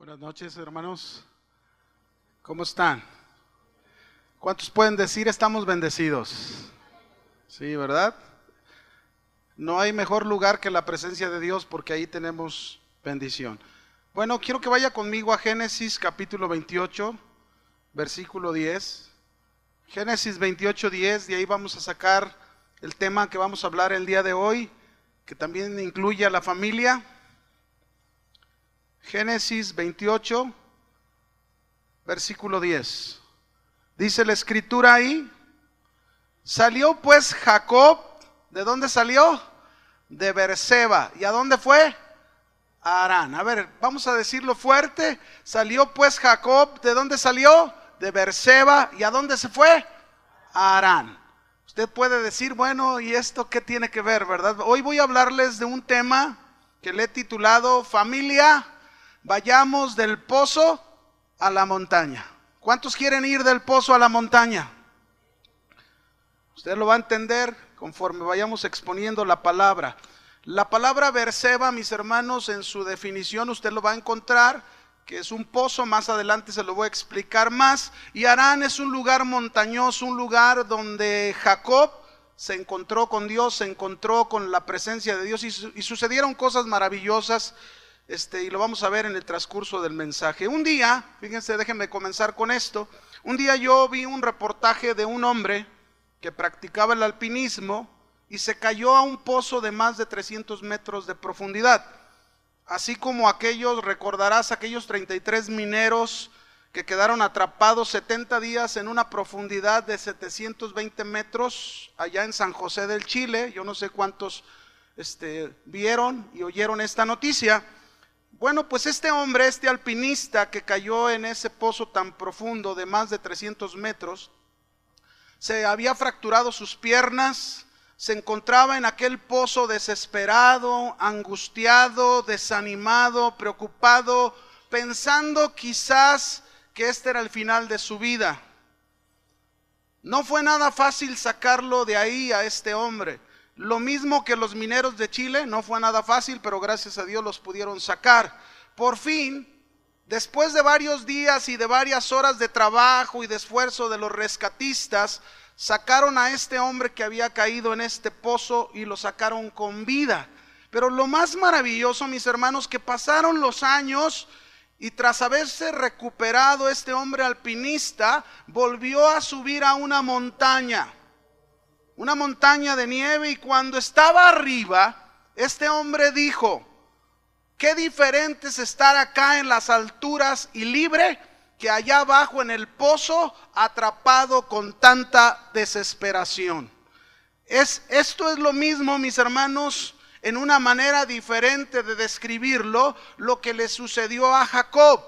Buenas noches, hermanos. ¿Cómo están? ¿Cuántos pueden decir estamos bendecidos? Sí, ¿verdad? No hay mejor lugar que la presencia de Dios porque ahí tenemos bendición. Bueno, quiero que vaya conmigo a Génesis capítulo 28, versículo 10. Génesis 28, 10, de ahí vamos a sacar el tema que vamos a hablar el día de hoy, que también incluye a la familia. Génesis 28, versículo 10. Dice la escritura ahí: salió pues Jacob, ¿de dónde salió? De Berseba. ¿Y a dónde fue? A Harán. A ver, vamos a decirlo fuerte. Salió pues Jacob, ¿de dónde salió? De Berseba. ¿Y a dónde se fue? A Harán. Usted puede decir, bueno, ¿y esto qué tiene que ver, verdad? Hoy voy a hablarles de un tema que le he titulado Familia, vayamos del pozo a la montaña. ¿Cuántos quieren ir del pozo a la montaña? Usted lo va a entender conforme vayamos exponiendo la palabra. La palabra Berseba, mis hermanos, en su definición usted lo va a encontrar, que es un pozo. Más adelante se lo voy a explicar más. Y Harán es un lugar montañoso, un lugar donde Jacob se encontró con Dios, se encontró con la presencia de Dios y sucedieron cosas maravillosas. Y lo vamos a ver en el transcurso del mensaje. Un día, fíjense, déjenme comenzar con esto. Un día yo vi un reportaje de un hombre que practicaba el alpinismo y se cayó a un pozo de más de 300 metros de profundidad. Así como recordarás aquellos 33 mineros que quedaron atrapados 70 días en una profundidad de 720 metros allá en San José del Chile. Yo no sé cuántos vieron y oyeron esta noticia. Bueno, pues este hombre, este alpinista que cayó en ese pozo tan profundo de más de 300 metros, se había fracturado sus piernas, se encontraba en aquel pozo desesperado, angustiado, desanimado, preocupado, pensando quizás que este era el final de su vida. No fue nada fácil sacarlo de ahí a este hombre. Lo mismo que los mineros de Chile, no fue nada fácil, pero gracias a Dios los pudieron sacar. Por fin, después de varios días y de varias horas de trabajo y de esfuerzo de los rescatistas, sacaron a este hombre que había caído en este pozo y lo sacaron con vida. Pero lo más maravilloso, mis hermanos, que pasaron los años y tras haberse recuperado este hombre alpinista, volvió a subir a una montaña de nieve, y cuando estaba arriba, este hombre dijo: qué diferente es estar acá en las alturas y libre que allá abajo en el pozo, atrapado con tanta desesperación. Esto es lo mismo, mis hermanos, en una manera diferente de describirlo, lo que le sucedió a Jacob.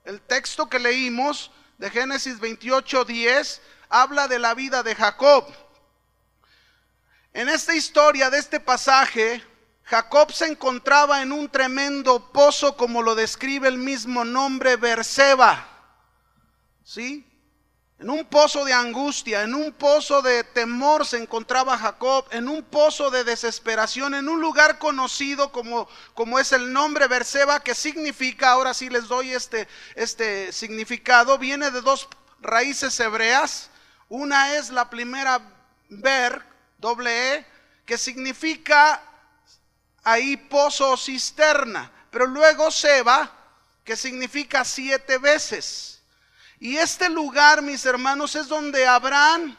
El texto que leímos de Génesis 28, 10 habla de la vida de Jacob. En esta historia de este pasaje, Jacob se encontraba en un tremendo pozo, como lo describe el mismo nombre, Berseba. ¿Sí? En un pozo de angustia, en un pozo de temor se encontraba Jacob, en un pozo de desesperación, en un lugar conocido como es el nombre Berseba, que significa, ahora sí les doy este significado, viene de dos raíces hebreas. Una es la primera ber, doble E, que significa ahí pozo o cisterna, pero luego Seba, que significa 7 veces. Y este lugar, mis hermanos, es donde Abraham,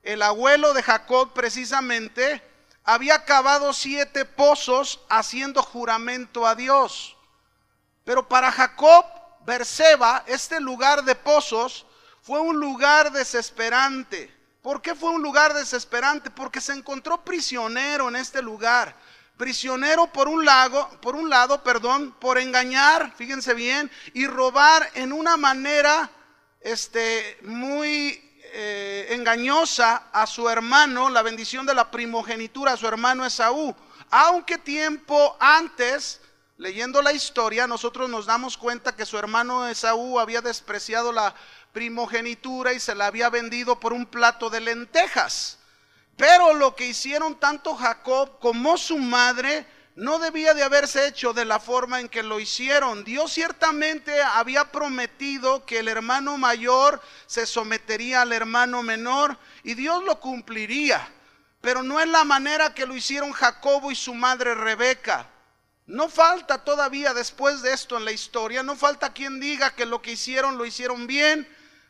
el abuelo de Jacob precisamente, había cavado 7 pozos haciendo juramento a Dios. Pero para Jacob, Berseba, este lugar de pozos, fue un lugar desesperante. ¿Por qué fue un lugar desesperante? Porque se encontró prisionero en este lugar. Prisionero por un lado, por engañar, fíjense bien, y robar en una manera muy engañosa a su hermano, la bendición de la primogenitura a su hermano Esaú. Aunque tiempo antes, leyendo la historia, nosotros nos damos cuenta que su hermano Esaú había despreciado la primogenitura y se la había vendido por un plato de lentejas. Pero lo que hicieron tanto Jacob como su madre no debía de haberse hecho de la forma en que lo hicieron. Dios ciertamente había prometido que el hermano mayor se sometería al hermano menor y Dios lo cumpliría, pero no en la manera que lo hicieron Jacobo y su madre Rebeca. No falta todavía después de esto en la historia, no falta quien diga que lo que hicieron lo hicieron bien,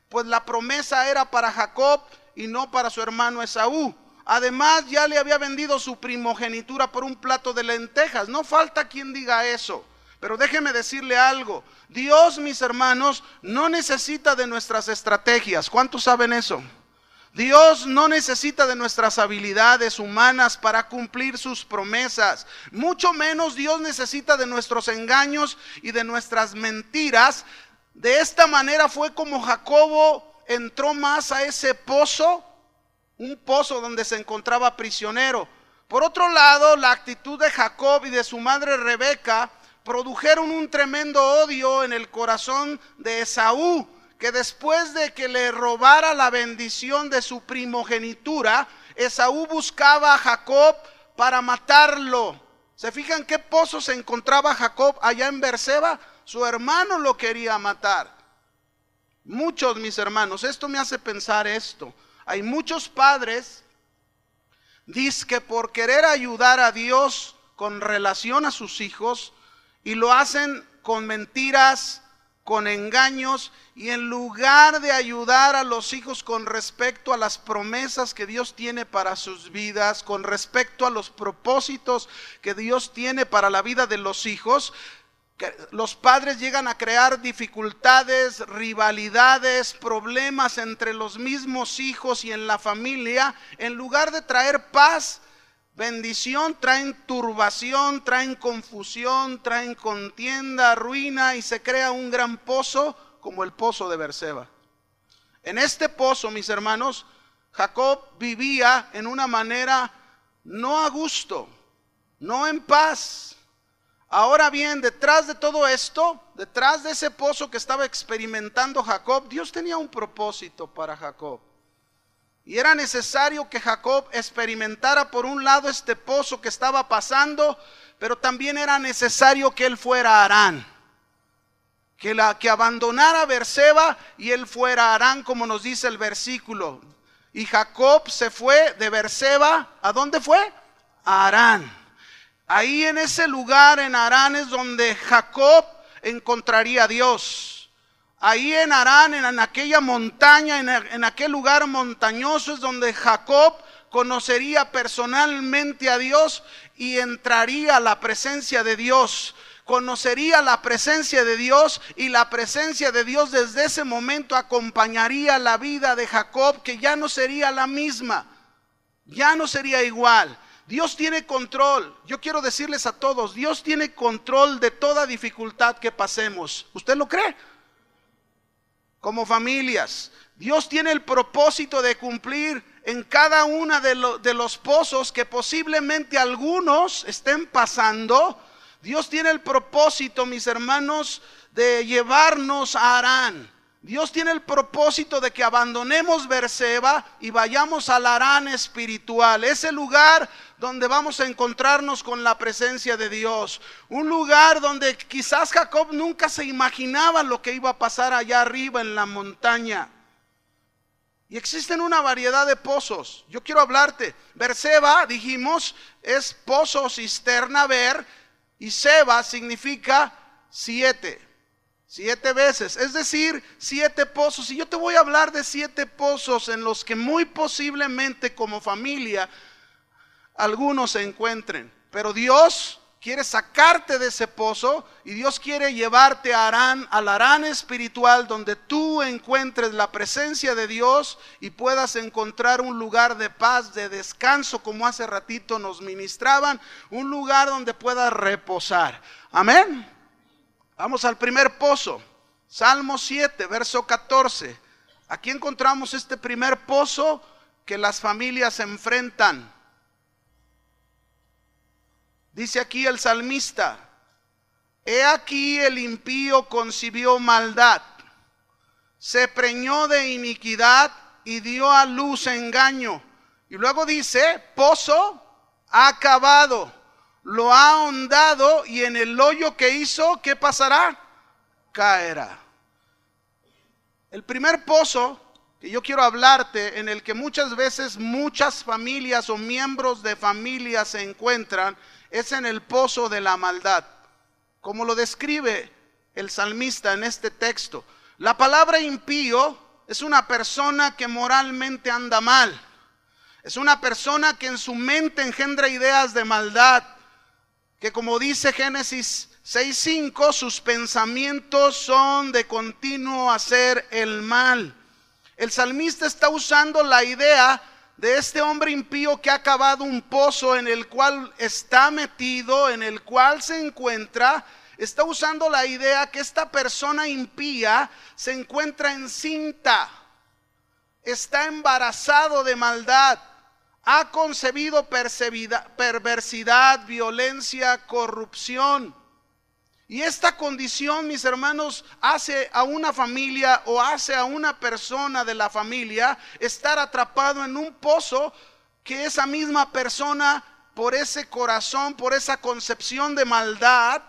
pues la promesa era para Jacob y no para su hermano Esaú. Además ya le había vendido su primogenitura por un plato de lentejas. No falta quien diga eso, pero déjeme decirle algo. Dios, mis hermanos, no necesita de nuestras estrategias. ¿Cuántos saben eso? Dios no necesita de nuestras habilidades humanas para cumplir sus promesas. Mucho menos Dios necesita de nuestros engaños y de nuestras mentiras. De esta manera fue como Jacobo entró más a ese pozo, un pozo donde se encontraba prisionero. Por otro lado, la actitud de Jacob y de su madre Rebeca produjeron un tremendo odio en el corazón de Esaú, que después de que le robara la bendición de su primogenitura, Esaú buscaba a Jacob para matarlo. ¿Se fijan qué pozo se encontraba Jacob allá en Berseba? Su hermano lo quería matar. Muchos, mis hermanos, esto me hace pensar esto. Hay muchos padres, dizque por querer ayudar a Dios con relación a sus hijos, y lo hacen con mentiras, con engaños, y en lugar de ayudar a los hijos con respecto a las promesas que Dios tiene para sus vidas, con respecto a los propósitos que Dios tiene para la vida de los hijos, los padres llegan a crear dificultades, rivalidades, problemas entre los mismos hijos y en la familia. En lugar de traer paz, bendición, traen turbación, traen confusión, traen contienda, ruina, y se crea un gran pozo como el pozo de Berseba. En este pozo, mis hermanos, Jacob vivía en una manera no a gusto, no en paz. Ahora bien, detrás de todo esto, detrás de ese pozo que estaba experimentando Jacob, Dios tenía un propósito para Jacob. Y era necesario que Jacob experimentara por un lado este pozo que estaba pasando, pero también era necesario que él fuera a Harán. Que abandonara Berseba y él fuera a Harán, como nos dice el versículo. Y Jacob se fue de Berseba, ¿a dónde fue? A Harán. Ahí en ese lugar, en Harán, es donde Jacob encontraría a Dios. Ahí en Harán, en aquella montaña, en aquel lugar montañoso, es donde Jacob conocería personalmente a Dios y entraría a la presencia de Dios. Conocería la presencia de Dios, y la presencia de Dios desde ese momento acompañaría la vida de Jacob, que ya no sería la misma, ya no sería igual. Dios tiene control. Yo quiero decirles a todos, Dios tiene control de toda dificultad que pasemos. ¿Usted lo cree? Como familias, Dios tiene el propósito de cumplir en cada una de los pozos que posiblemente algunos estén pasando. Dios tiene el propósito, mis hermanos, de llevarnos a Harán. Dios tiene el propósito de que abandonemos Berseba y vayamos al Harán espiritual, ese lugar donde vamos a encontrarnos con la presencia de Dios. Un lugar donde quizás Jacob nunca se imaginaba lo que iba a pasar allá arriba en la montaña. Y existen una variedad de pozos. Yo quiero hablarte. Berseba, dijimos, es pozo, cisterna, ver, y Seba significa 7 veces, es decir, 7 pozos. Y yo te voy a hablar de 7 pozos en los que muy posiblemente como familia algunos se encuentren. Pero Dios quiere sacarte de ese pozo y Dios quiere llevarte a Harán, al Harán espiritual, donde tú encuentres la presencia de Dios y puedas encontrar un lugar de paz, de descanso, como hace ratito nos ministraban, un lugar donde puedas reposar. Amén. Vamos al primer pozo, Salmo 7, verso 14. Aquí encontramos este primer pozo que las familias enfrentan. Dice aquí el salmista: he aquí el impío concibió maldad, se preñó de iniquidad y dio a luz engaño. Y luego dice, pozo acabado, lo ha ahondado y en el hoyo que hizo, ¿qué pasará? Caerá. El primer pozo que yo quiero hablarte, en el que muchas veces muchas familias o miembros de familias se encuentran, es en el pozo de la maldad, como lo describe el salmista en este texto. La palabra impío es una persona que moralmente anda mal, es una persona que en su mente engendra ideas de maldad, que como dice Génesis 6:5, sus pensamientos son de continuo hacer el mal. El salmista está usando la idea de este hombre impío que ha cavado un pozo en el cual está metido, en el cual se encuentra. Está usando la idea que esta persona impía se encuentra encinta, está embarazado de maldad, ha concebido perversidad, violencia, corrupción. Y esta condición, mis hermanos, hace a una familia o hace a una persona de la familia estar atrapado en un pozo que esa misma persona, por ese corazón, por esa concepción de maldad,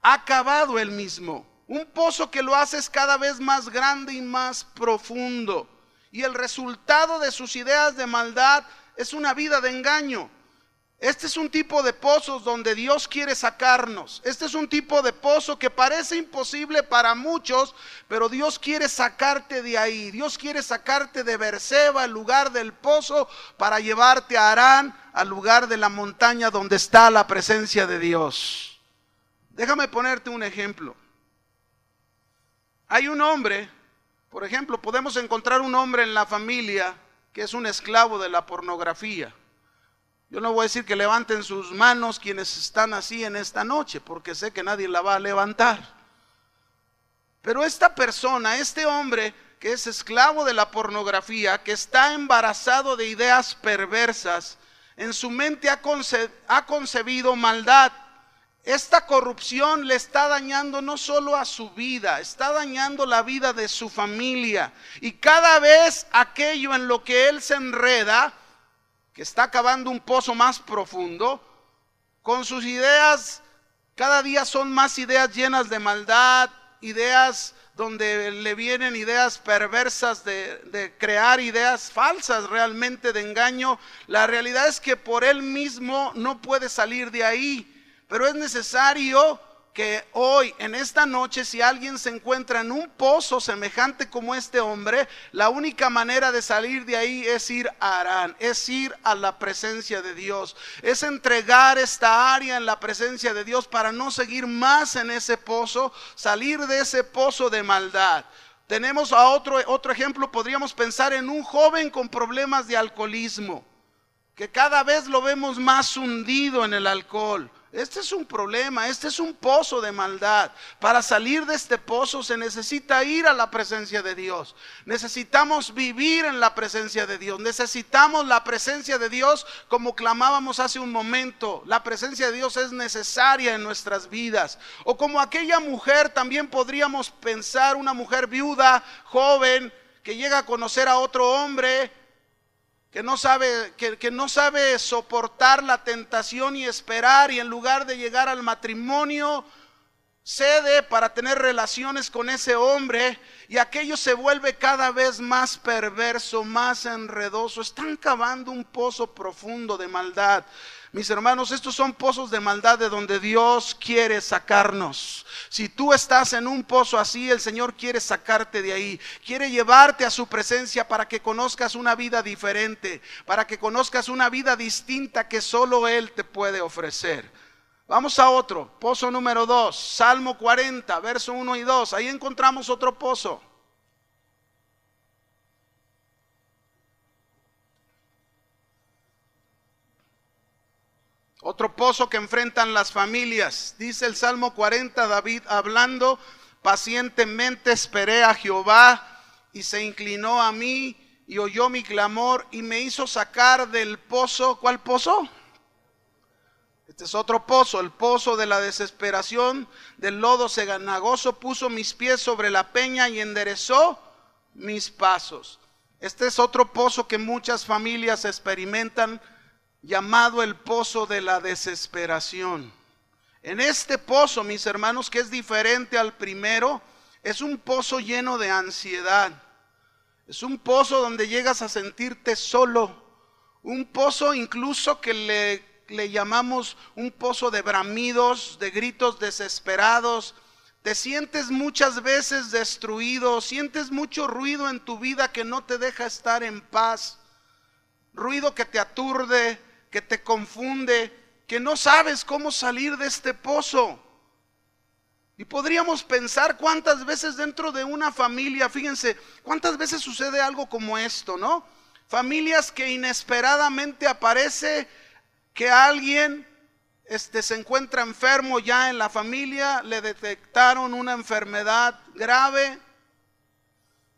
ha cavado él mismo. Un pozo que lo hace cada vez más grande y más profundo. Y el resultado de sus ideas de maldad es una vida de engaño. Este es un tipo de pozos donde Dios quiere sacarnos. Este es un tipo de pozo que parece imposible para muchos, pero Dios quiere sacarte de ahí. Dios quiere sacarte de Berseba, el lugar del pozo, para llevarte a Harán, al lugar de la montaña donde está la presencia de Dios. Déjame ponerte un ejemplo. Hay un hombre, por ejemplo, podemos encontrar un hombre en la familia que es un esclavo de la pornografía. Yo no voy a decir que levanten sus manos quienes están así en esta noche, porque sé que nadie la va a levantar. Pero esta persona, este hombre que es esclavo de la pornografía, que está embarazado de ideas perversas, en su mente ha concebido maldad. Esta corrupción le está dañando no solo a su vida, está dañando la vida de su familia. Y cada vez aquello en lo que él se enreda, que está cavando un pozo más profundo, con sus ideas, cada día son más ideas llenas de maldad, ideas donde le vienen ideas perversas de crear ideas falsas realmente de engaño. La realidad es que por él mismo no puede salir de ahí. Pero es necesario que hoy, en esta noche, si alguien se encuentra en un pozo semejante como este hombre, la única manera de salir de ahí es ir a Harán, es ir a la presencia de Dios, es entregar esta área en la presencia de Dios para no seguir más en ese pozo, salir de ese pozo de maldad. Tenemos a otro ejemplo, podríamos pensar en un joven con problemas de alcoholismo, que cada vez lo vemos más hundido en el alcohol. Este es un problema, este es un pozo de maldad. Para salir de este pozo se necesita ir a la presencia de Dios. Necesitamos vivir en la presencia de Dios. Necesitamos la presencia de Dios como clamábamos hace un momento. La presencia de Dios es necesaria en nuestras vidas. O como aquella mujer, también podríamos pensar, una mujer viuda, joven, que llega a conocer a otro hombre, que no sabe soportar la tentación y esperar, y en lugar de llegar al matrimonio cede para tener relaciones con ese hombre, y aquello se vuelve cada vez más perverso, más enredoso. Están cavando un pozo profundo de maldad. Mis hermanos, estos son pozos de maldad de donde Dios quiere sacarnos. Si tú estás en un pozo así, el Señor quiere sacarte de ahí. Quiere llevarte a su presencia para que conozcas una vida diferente, para que conozcas una vida distinta que solo Él te puede ofrecer. Vamos a otro, pozo número 2, Salmo 40, verso 1 y 2. Ahí encontramos otro pozo. Otro pozo que enfrentan las familias. Dice el Salmo 40, David hablando: pacientemente esperé a Jehová y se inclinó a mí y oyó mi clamor y me hizo sacar del pozo. ¿Cuál pozo? Este es otro pozo, el pozo de la desesperación. Del lodo cenagoso puso mis pies sobre la peña y enderezó mis pasos. Este es otro pozo que muchas familias experimentan. llamado el pozo de la desesperación. En este pozo, mis hermanos, que es diferente al primero, es un pozo lleno de ansiedad. Es un pozo donde llegas a sentirte solo. Un pozo incluso que le llamamos un pozo de bramidos, de gritos desesperados. Te sientes muchas veces destruido, sientes mucho ruido en tu vida que no te deja estar en paz. Ruido que te aturde, que te confunde, que no sabes cómo salir de este pozo. Y podríamos pensar cuántas veces dentro de una familia, fíjense, cuántas veces sucede algo como esto, ¿no? Familias que inesperadamente aparece que alguien se encuentra enfermo ya en la familia, le detectaron una enfermedad grave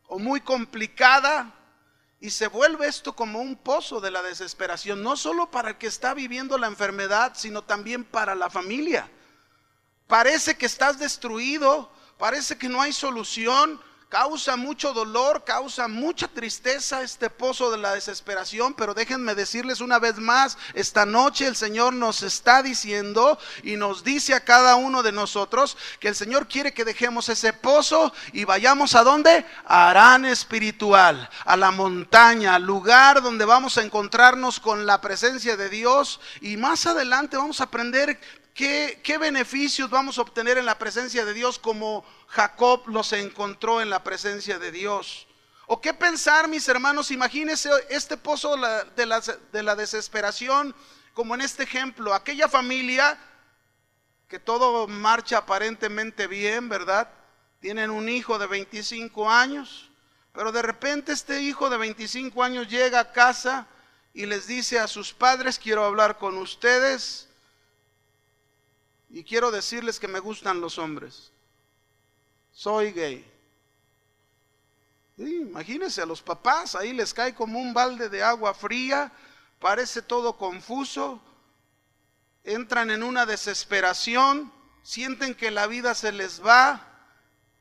o muy complicada, y se vuelve esto como un pozo de la desesperación, no solo para el que está viviendo la enfermedad, sino también para la familia. Parece que estás destruido, parece que no hay solución, causa mucho dolor, causa mucha tristeza este pozo de la desesperación. Pero déjenme decirles una vez más, esta noche el Señor nos está diciendo y nos dice a cada uno de nosotros que el Señor quiere que dejemos ese pozo y vayamos ¿a dónde? A Harán espiritual, a la montaña, al lugar donde vamos a encontrarnos con la presencia de Dios. Y más adelante vamos a aprender ¿qué beneficios vamos a obtener en la presencia de Dios como Jacob los encontró en la presencia de Dios? ¿O qué pensar, mis hermanos? Imagínense este pozo de la desesperación como en este ejemplo. Aquella familia que todo marcha aparentemente bien, ¿verdad? Tienen un hijo de 25 años, pero de repente este hijo de 25 años llega a casa y les dice a sus padres: quiero hablar con ustedes. Y quiero decirles que me gustan los hombres. Soy gay. Sí, imagínense a los papás, ahí les cae como un balde de agua fría, parece todo confuso, entran en una desesperación, sienten que la vida se les va.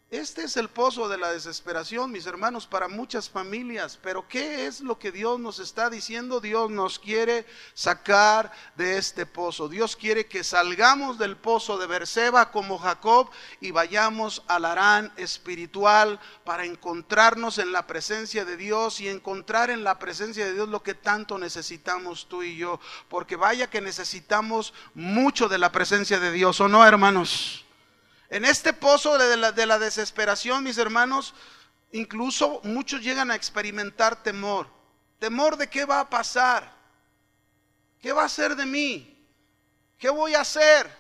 Este es el pozo de la desesperación, mis hermanos, para muchas familias. Pero ¿qué es lo que Dios nos está diciendo? Dios nos quiere sacar de este pozo. Dios quiere que salgamos del pozo de Berseba como Jacob y vayamos al Harán espiritual para encontrarnos en la presencia de Dios y encontrar en la presencia de Dios lo que tanto necesitamos tú y yo. Porque vaya que necesitamos mucho de la presencia de Dios, ¿o no, hermanos? En este pozo de la desesperación, mis hermanos, incluso muchos llegan a experimentar temor. Temor de qué va a pasar, qué va a ser de mí, qué voy a hacer.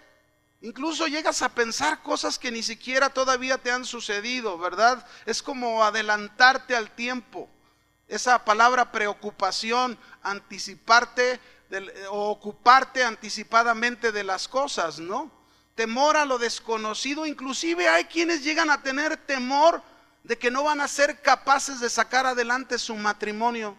Incluso llegas a pensar cosas que ni siquiera todavía te han sucedido, ¿verdad? Es como adelantarte al tiempo. Esa palabra preocupación, anticiparte o ocuparte anticipadamente de las cosas, ¿no? Temor a lo desconocido. Inclusive hay quienes llegan a tener temor de que no van a ser capaces de sacar adelante su matrimonio.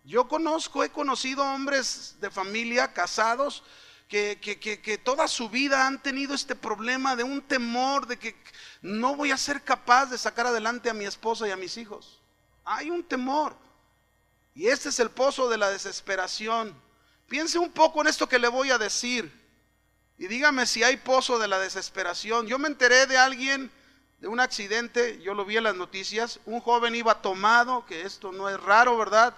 He conocido hombres de familia casados que toda su vida han tenido este problema de un temor de que no voy a ser capaz de sacar adelante a mi esposa y a mis hijos. Hay un temor, y este es el pozo de la desesperación. Piense un poco en esto que le voy a decir y dígame si hay pozo de la desesperación. Yo me enteré de alguien, de un accidente, yo lo vi en las noticias. Un joven iba tomado, que esto no es raro, ¿verdad?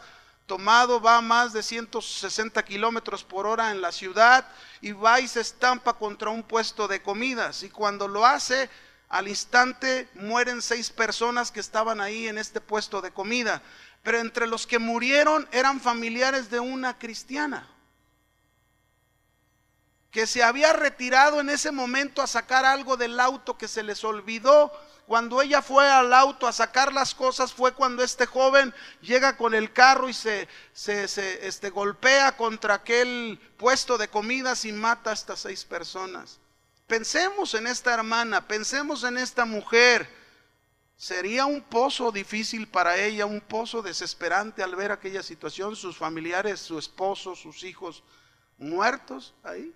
Tomado, va a más de 160 kilómetros por hora en la ciudad y va y se estampa contra un puesto de comidas. Y cuando lo hace, al instante mueren 6 personas que estaban ahí en este puesto de comida. Pero entre los que murieron eran familiares de una cristiana que se había retirado en ese momento a sacar algo del auto que se les olvidó. Cuando ella fue al auto a sacar las cosas, fue cuando este joven llega con el carro y se golpea contra aquel puesto de comidas y mata a estas 6 personas. Pensemos en esta hermana, pensemos en esta mujer. Sería un pozo difícil para ella, un pozo desesperante al ver aquella situación, sus familiares, su esposo, sus hijos muertos ahí.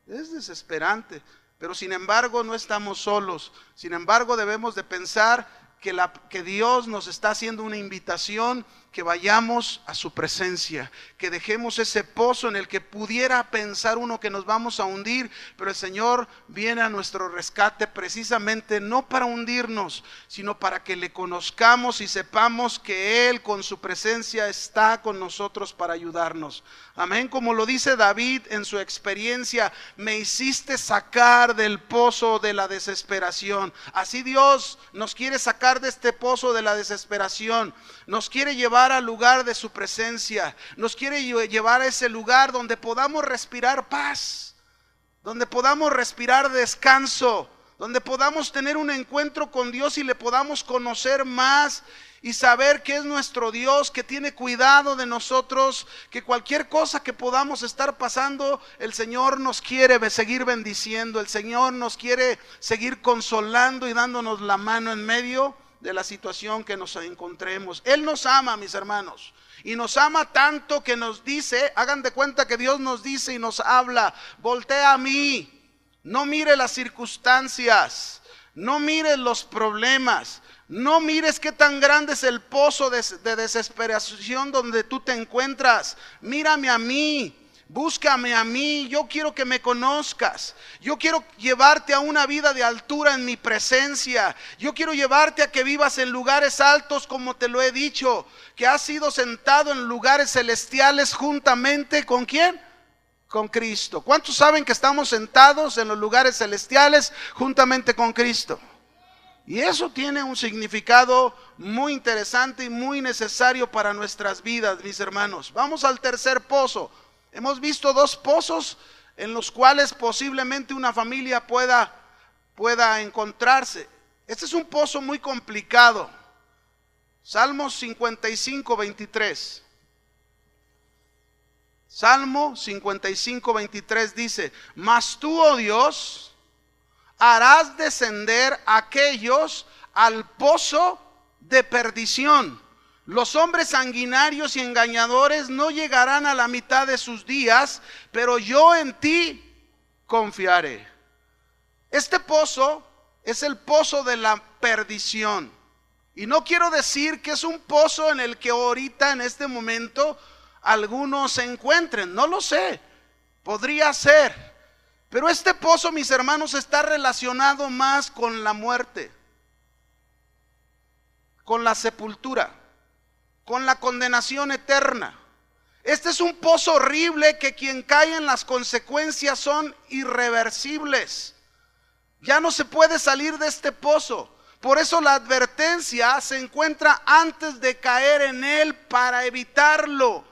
Es desesperante, pero sin embargo no estamos solos. Sin embargo debemos de pensar que Dios nos está haciendo una invitación que vayamos a su presencia, que dejemos ese pozo en el que pudiera pensar uno que nos vamos a hundir, pero el Señor viene a nuestro rescate precisamente no para hundirnos, sino para que le conozcamos y sepamos que Él con su presencia está con nosotros para ayudarnos. Amén, como lo dice David en su experiencia: me hiciste sacar del pozo de la desesperación. Así Dios nos quiere sacar de este pozo de la desesperación, nos quiere llevar al lugar de su presencia, nos quiere llevar a ese lugar donde podamos respirar paz, donde podamos respirar descanso, donde podamos tener un encuentro con Dios y le podamos conocer más y saber que es nuestro Dios, que tiene cuidado de nosotros, que cualquier cosa que podamos estar pasando, el Señor nos quiere seguir bendiciendo, el Señor nos quiere seguir consolando y dándonos la mano en medio de la situación que nos encontremos. Él nos ama, mis hermanos, y nos ama tanto que nos dice, hagan de cuenta que Dios nos dice y nos habla: voltea a mí, no mire las circunstancias, no mires los problemas, no mires qué tan grande es el pozo de desesperación donde tú te encuentras. Mírame a mí, búscame a mí, yo quiero que me conozcas, yo quiero llevarte a una vida de altura en mi presencia, yo quiero llevarte a que vivas en lugares altos como te lo he dicho, que has sido sentado en lugares celestiales juntamente ¿con quién? Con Cristo. ¿Cuántos saben que estamos sentados en los lugares celestiales juntamente con Cristo? Y eso tiene un significado muy interesante y muy necesario para nuestras vidas, mis hermanos. Vamos al tercer pozo. Hemos visto dos pozos en los cuales posiblemente una familia pueda encontrarse. Este es un pozo muy complicado. Salmos 55, 23. Salmo 55, 23 dice: mas tú, oh Dios, harás descender a aquellos al pozo de perdición. Los hombres sanguinarios y engañadores no llegarán a la mitad de sus días, pero yo en ti confiaré. Este pozo es el pozo de la perdición. Y no quiero decir que es un pozo en el que ahorita, en este momento, algunos se encuentren. No lo sé, podría ser. Pero este pozo, mis hermanos, está relacionado más con la muerte, con la sepultura, con la condenación eterna. Este es un pozo horrible que quien cae en las consecuencias son irreversibles. Ya no se puede salir de este pozo. Por eso la advertencia se encuentra antes de caer en él para evitarlo.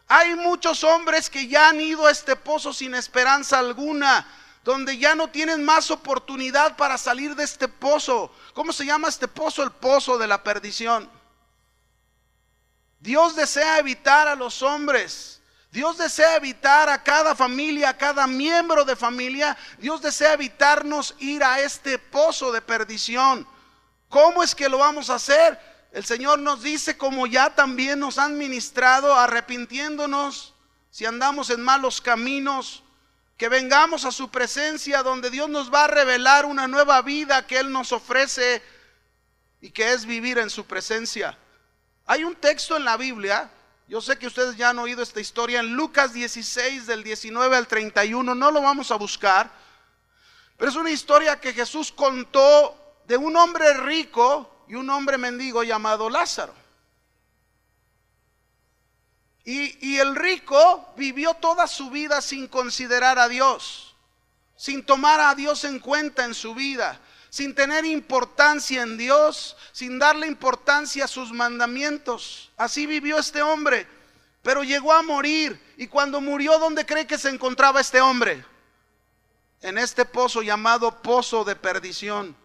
Hay muchos hombres que ya han ido a este pozo sin esperanza alguna, donde ya no tienen más oportunidad para salir de este pozo. ¿Cómo se llama este pozo? El pozo de la perdición. Dios desea evitar a los hombres. Dios desea evitar a cada familia, a cada miembro de familia. Dios desea evitarnos ir a este pozo de perdición. ¿Cómo es que lo vamos a hacer? El Señor nos dice, como ya también nos han ministrado, arrepintiéndonos si andamos en malos caminos, que vengamos a su presencia, donde Dios nos va a revelar una nueva vida que Él nos ofrece y que es vivir en su presencia. Hay un texto en la Biblia, yo sé que ustedes ya han oído esta historia, en Lucas 16 del 19 al 31, no lo vamos a buscar, pero es una historia que Jesús contó de un hombre rico y un hombre mendigo llamado Lázaro. Y el rico vivió toda su vida sin considerar a Dios, sin tomar a Dios en cuenta en su vida, sin tener importancia en Dios, sin darle importancia a sus mandamientos. Así vivió este hombre, pero llegó a morir. Y cuando murió, ¿dónde cree que se encontraba este hombre? En este pozo llamado pozo de perdición.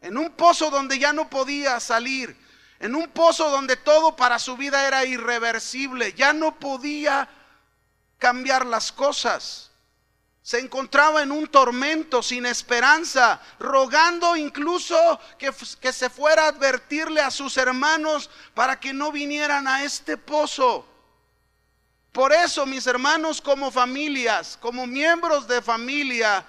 En un pozo donde ya no podía salir, en un pozo donde todo para su vida era irreversible, ya no podía cambiar las cosas. Se encontraba en un tormento sin esperanza, rogando incluso que se fuera a advertirle a sus hermanos para que no vinieran a este pozo. Por eso, mis hermanos, como familias, como miembros de familia,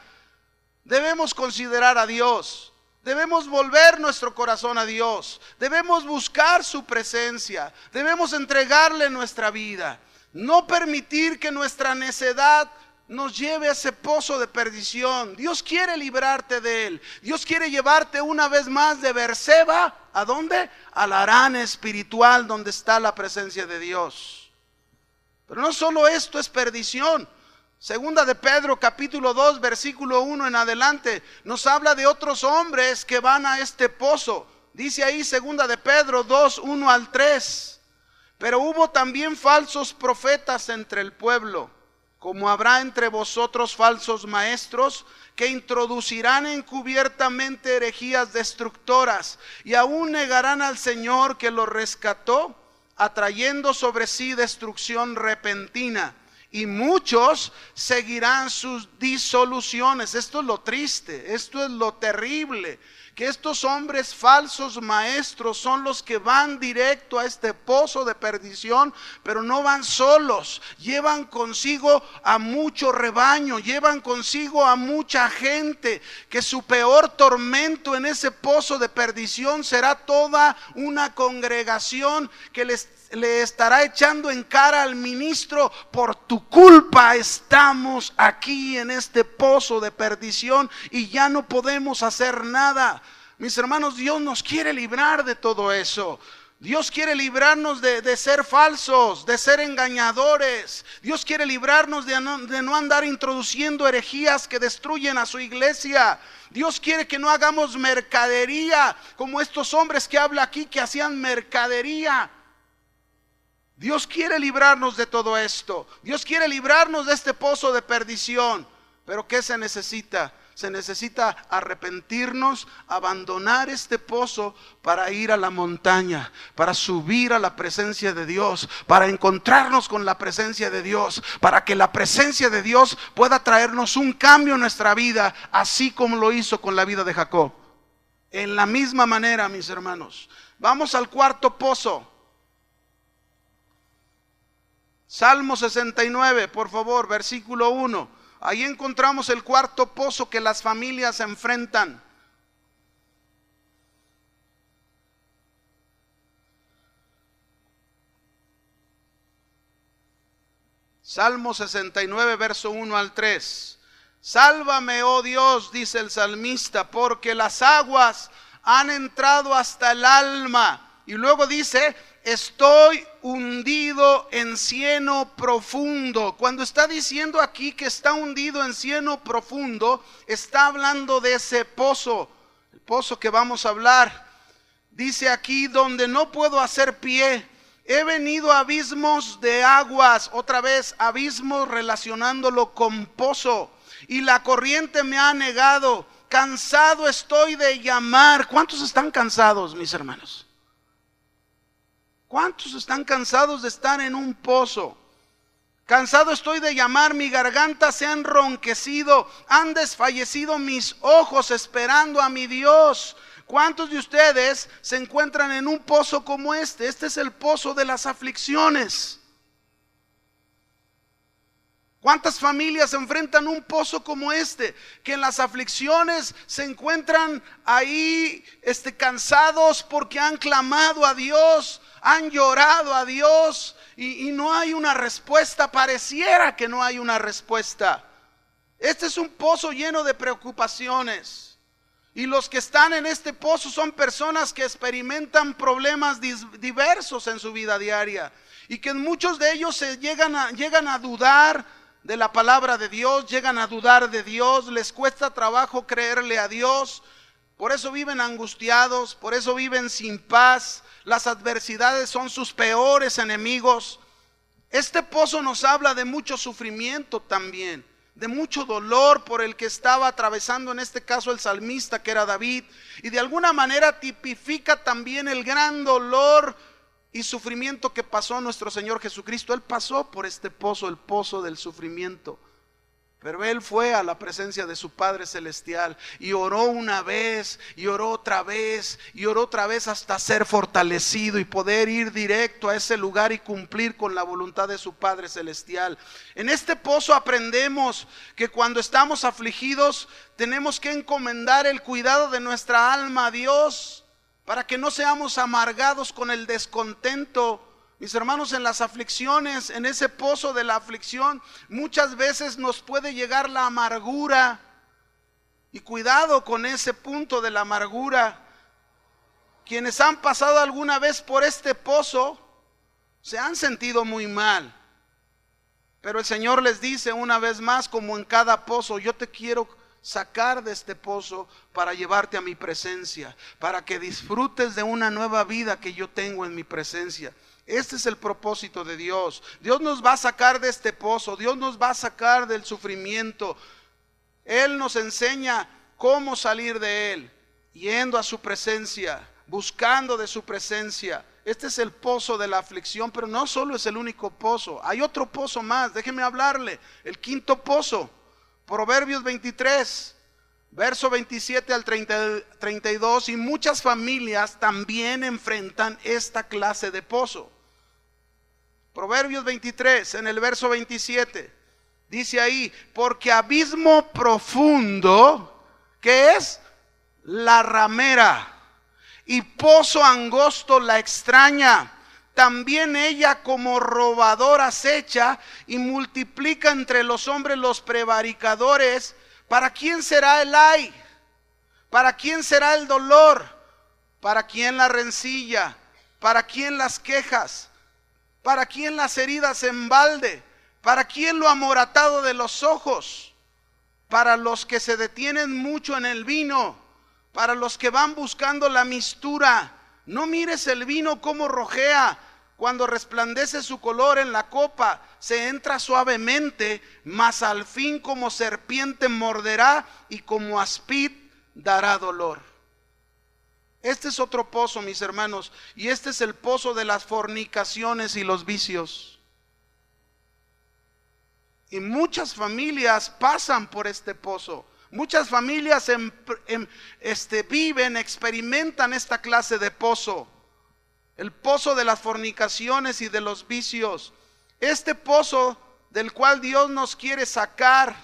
debemos considerar a Dios. Debemos volver nuestro corazón a Dios. Debemos buscar su presencia. Debemos entregarle nuestra vida. No permitir que nuestra necedad nos lleve a ese pozo de perdición. Dios quiere librarte de él. Dios quiere llevarte una vez más de Berseba. ¿A dónde? Al Harán espiritual, donde está la presencia de Dios. Pero no solo esto es perdición. Segunda de Pedro capítulo 2 versículo 1 en adelante nos habla de otros hombres que van a este pozo. Dice ahí segunda de Pedro 2, 1 al 3. Pero hubo también falsos profetas entre el pueblo, como habrá entre vosotros falsos maestros, que introducirán encubiertamente herejías destructoras, y aún negarán al Señor que los rescató, atrayendo sobre sí destrucción repentina. Y muchos seguirán sus disoluciones. Esto es lo triste, esto es lo terrible, que estos hombres falsos maestros son los que van directo a este pozo de perdición, pero no van solos, llevan consigo a mucho rebaño, llevan consigo a mucha gente, que su peor tormento en ese pozo de perdición será toda una congregación que le estará echando en cara al ministro: por tu culpa estamos aquí en este pozo de perdición y ya no podemos hacer nada. Mis hermanos, Dios nos quiere librar de todo eso. Dios quiere librarnos de ser falsos, de ser engañadores. Dios quiere librarnos de no andar introduciendo herejías que destruyen a su iglesia. Dios quiere que no hagamos mercadería como estos hombres que habla aquí, que hacían mercadería. Dios quiere librarnos de todo esto. Dios quiere librarnos de este pozo de perdición. Pero ¿qué se necesita? Se necesita arrepentirnos, abandonar este pozo para ir a la montaña, para subir a la presencia de Dios, para encontrarnos con la presencia de Dios, para que la presencia de Dios pueda traernos un cambio en nuestra vida, así como lo hizo con la vida de Jacob. En la misma manera, mis hermanos. Vamos al cuarto pozo. Salmo 69, por favor, versículo 1. Ahí encontramos el cuarto pozo que las familias enfrentan. Salmo 69, verso 1 al 3. Sálvame, oh Dios, dice el salmista, porque las aguas han entrado hasta el alma. Y luego dice: estoy hundido en cieno profundo. Cuando está diciendo aquí que está hundido en cieno profundo, está hablando de ese pozo, el pozo que vamos a hablar. Dice aquí: donde no puedo hacer pie. He venido a abismos de aguas, otra vez abismos relacionándolo con pozo, y la corriente me ha anegado. Cansado estoy de llamar. ¿Cuántos están cansados, mis hermanos? ¿Cuántos están cansados de estar en un pozo? Cansado estoy de llamar, mi garganta se ha enronquecido, han desfallecido mis ojos esperando a mi Dios. ¿Cuántos de ustedes se encuentran en un pozo como este? Este es el pozo de las aflicciones. ¿Cuántas familias enfrentan un pozo como este? Que en las aflicciones se encuentran ahí cansados porque han clamado a Dios, han llorado a Dios y no hay una respuesta. Pareciera que no hay una respuesta. Este es un pozo lleno de preocupaciones. Y los que están en este pozo son personas que experimentan problemas diversos en su vida diaria. Y que muchos de ellos llegan a dudar de la palabra de Dios, llegan a dudar de Dios, les cuesta trabajo creerle a Dios. Por eso viven angustiados, por eso viven sin paz. Las adversidades son sus peores enemigos. Este pozo nos habla de mucho sufrimiento también, de mucho dolor por el que estaba atravesando en este caso el salmista, que era David, y de alguna manera tipifica también el gran dolor y sufrimiento que pasó nuestro Señor Jesucristo. Él pasó por este pozo, el pozo del sufrimiento. Pero él fue a la presencia de su Padre Celestial y oró una vez y oró otra vez y oró otra vez hasta ser fortalecido y poder ir directo a ese lugar y cumplir con la voluntad de su Padre Celestial. En este pozo aprendemos que cuando estamos afligidos tenemos que encomendar el cuidado de nuestra alma a Dios para que no seamos amargados con el descontento. Mis hermanos, en las aflicciones, en ese pozo de la aflicción, muchas veces nos puede llegar la amargura. Y cuidado con ese punto de la amargura. Quienes han pasado alguna vez por este pozo, se han sentido muy mal. Pero el Señor les dice una vez más, como en cada pozo, yo te quiero sacar de este pozo para llevarte a mi presencia, para que disfrutes de una nueva vida que yo tengo en mi presencia. Este es el propósito de Dios. Dios nos va a sacar de este pozo. Dios nos va a sacar del sufrimiento. Él nos enseña cómo salir de él, yendo a su presencia, buscando de su presencia. Este es el pozo de la aflicción, pero no solo es el único pozo. Hay otro pozo más, déjeme hablarle. El quinto pozo, Proverbios 23, verso 27 al 32. Y muchas familias también enfrentan esta clase de pozo. Proverbios 23, en el verso 27, dice ahí, porque abismo profundo, ¿qué es? La ramera, y pozo angosto la extraña. También ella como robadora acecha y multiplica entre los hombres los prevaricadores. ¿Para quién será el ay? ¿Para quién será el dolor? ¿Para quién la rencilla? ¿Para quién las quejas? ¿Para quién las heridas en balde? ¿Para quién lo amoratado de los ojos? Para los que se detienen mucho en el vino, para los que van buscando la mistura. No mires el vino como rojea, cuando resplandece su color en la copa, se entra suavemente, mas al fin como serpiente morderá y como aspid dará dolor. Este es otro pozo, mis hermanos, y este es el pozo de las fornicaciones y los vicios. Y muchas familias pasan por este pozo. Muchas familias viven, experimentan esta clase de pozo. El pozo de las fornicaciones y de los vicios. Este pozo del cual Dios nos quiere sacar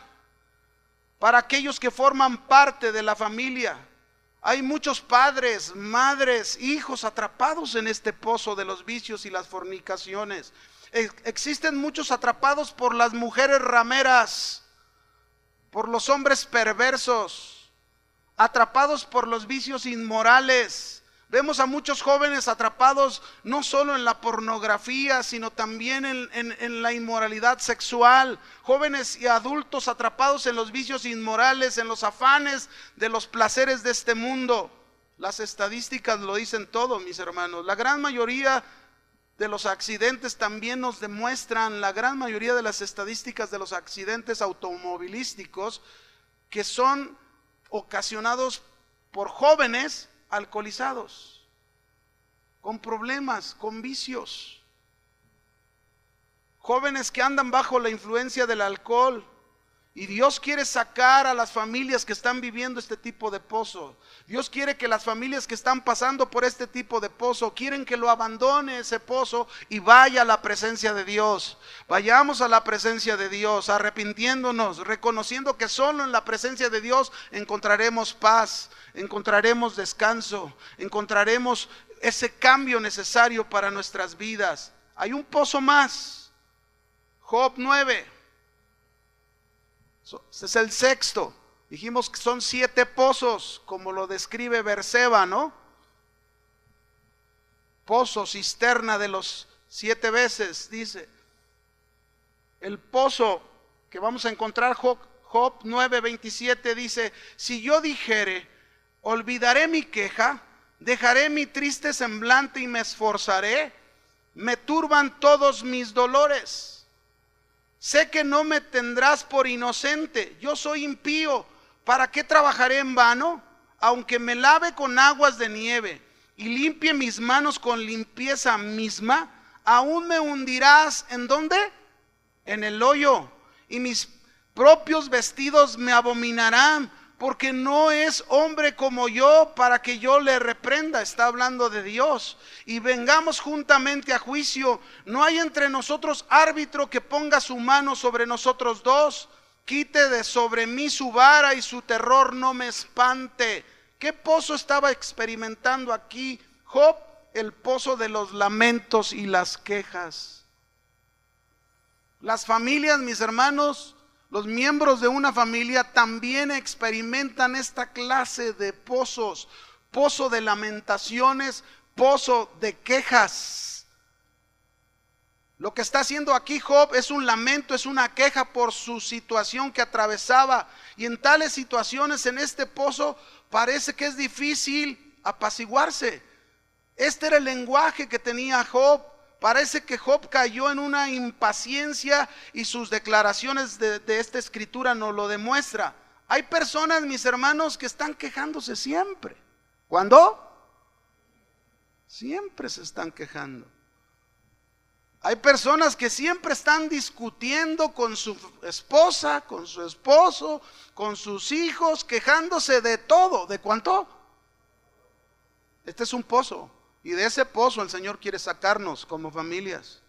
para aquellos que forman parte de la familia. Hay muchos padres, madres, hijos atrapados en este pozo de los vicios y las fornicaciones. Existen muchos atrapados por las mujeres rameras, por los hombres perversos, atrapados por los vicios inmorales. Vemos a muchos jóvenes atrapados no solo en la pornografía, sino también en la inmoralidad sexual. Jóvenes y adultos atrapados en los vicios inmorales, en los afanes de los placeres de este mundo. Las estadísticas lo dicen todo, mis hermanos. La gran mayoría de los accidentes también nos demuestran, la gran mayoría de las estadísticas de los accidentes automovilísticos, que son ocasionados por jóvenes alcoholizados, con problemas, con vicios. Jóvenes que andan bajo la influencia del alcohol. Y Dios quiere sacar a las familias que están viviendo este tipo de pozo. Dios quiere que las familias que están pasando por este tipo de pozo, quieren que lo abandone ese pozo y vaya a la presencia de Dios. Vayamos a la presencia de Dios, arrepintiéndonos, reconociendo que solo en la presencia de Dios encontraremos paz, encontraremos descanso, encontraremos ese cambio necesario para nuestras vidas. Hay un pozo más, Job 9. Este es el sexto. Dijimos que son 7 pozos, como lo describe Berseba, ¿no? Pozo, cisterna de los 7 veces, dice. El pozo que vamos a encontrar, Job 9:27, dice: si yo dijere, olvidaré mi queja, dejaré mi triste semblante y me esforzaré, me turban todos mis dolores. Sé que no me tendrás por inocente, yo soy impío, ¿para qué trabajaré en vano? Aunque me lave con aguas de nieve y limpie mis manos con limpieza misma, aún me hundirás, ¿en dónde? En el hoyo, y mis propios vestidos me abominarán, porque no es hombre como yo para que yo le reprenda. Está hablando de Dios. Y vengamos juntamente a juicio. No hay entre nosotros árbitro que ponga su mano sobre nosotros dos. Quite de sobre mí su vara y su terror no me espante. ¿Qué pozo estaba experimentando aquí Job? El pozo de los lamentos y las quejas. Las familias, mis hermanos, los miembros de una familia también experimentan esta clase de pozos, pozo de lamentaciones, pozo de quejas. Lo que está haciendo aquí Job es un lamento, es una queja por su situación que atravesaba. Y en tales situaciones, en este pozo, parece que es difícil apaciguarse. Este era el lenguaje que tenía Job. Parece que Job cayó en una impaciencia y sus declaraciones de esta escritura nos lo demuestra. Hay personas, mis hermanos, que están quejándose siempre. ¿Cuándo? Siempre se están quejando. Hay personas que siempre están discutiendo con su esposa, con su esposo, con sus hijos, quejándose de todo. ¿De cuánto? Este es un pozo. Y de ese pozo el Señor quiere sacarnos como familias.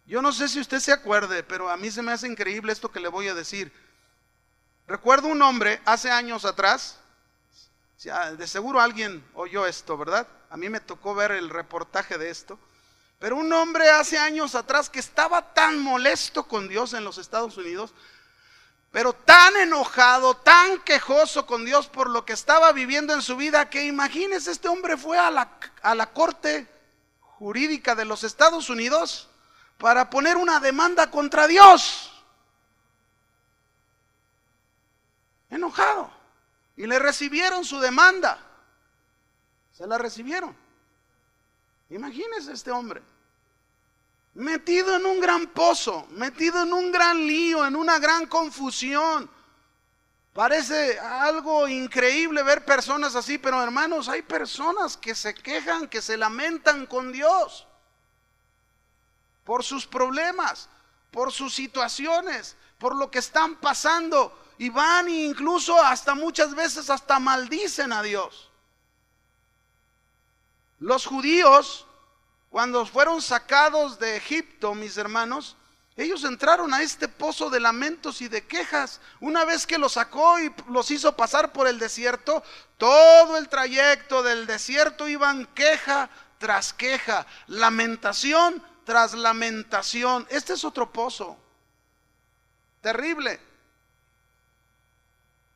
Yo no sé si usted se acuerde, pero a mí se me hace increíble esto que le voy a decir. Recuerdo un hombre hace años atrás, de seguro alguien oyó esto, ¿verdad? A mí me tocó ver el reportaje de esto. Pero un hombre hace años atrás que estaba tan molesto con Dios en los Estados Unidos, pero tan enojado, tan quejoso con Dios por lo que estaba viviendo en su vida, que imagínese, este hombre fue a la corte jurídica de los Estados Unidos para poner una demanda contra Dios. Enojado. Y le recibieron su demanda. Se la recibieron. Imagínese este hombre. Metido en un gran pozo, metido en un gran lío, en una gran confusión. Parece algo increíble ver personas así, pero hermanos, hay personas que se quejan, que se lamentan con Dios por sus problemas, por sus situaciones, por lo que están pasando, y van e incluso hasta muchas veces hasta maldicen a Dios. Los judíos, cuando fueron sacados de Egipto, mis hermanos, ellos entraron a este pozo de lamentos y de quejas. Una vez que los sacó y los hizo pasar por el desierto, todo el trayecto del desierto iban queja tras queja, lamentación tras lamentación. Este es otro pozo terrible.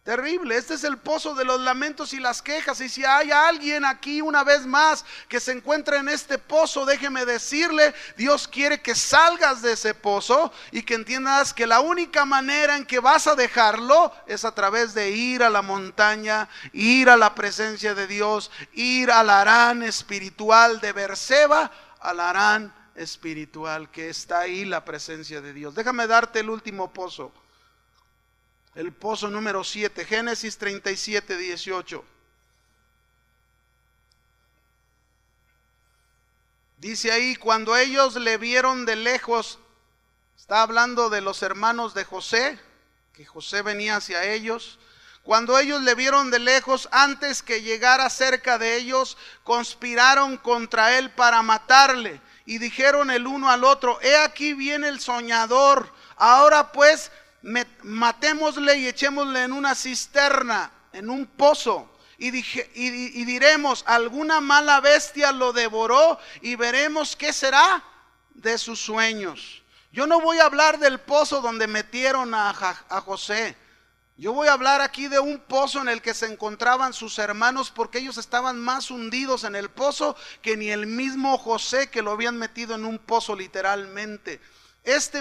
Terrible, este es el pozo de los lamentos y las quejas. Y si hay alguien aquí una vez más que se encuentra en este pozo, déjeme decirle, Dios quiere que salgas de ese pozo y que entiendas que la única manera en que vas a dejarlo es a través de ir a la montaña, ir a la presencia de Dios, ir al Harán espiritual de Berseba, al Harán espiritual que está ahí, la presencia de Dios. Déjame darte el último pozo. El pozo número 7, Génesis 37, 18. Dice ahí, cuando ellos le vieron de lejos, está hablando de los hermanos de José, que José venía hacia ellos. Cuando ellos le vieron de lejos, antes que llegara cerca de ellos, conspiraron contra él para matarle. Y dijeron el uno al otro, he aquí viene el soñador, ahora pues matémosle y echémosle en una cisterna, en un pozo, y diremos, alguna mala bestia lo devoró, y veremos qué será de sus sueños. Yo no voy a hablar del pozo donde metieron a José. Yo voy a hablar aquí de un pozo en el que se encontraban sus hermanos, porque ellos estaban más hundidos en el pozo que ni el mismo José, que lo habían metido en un pozo literalmente.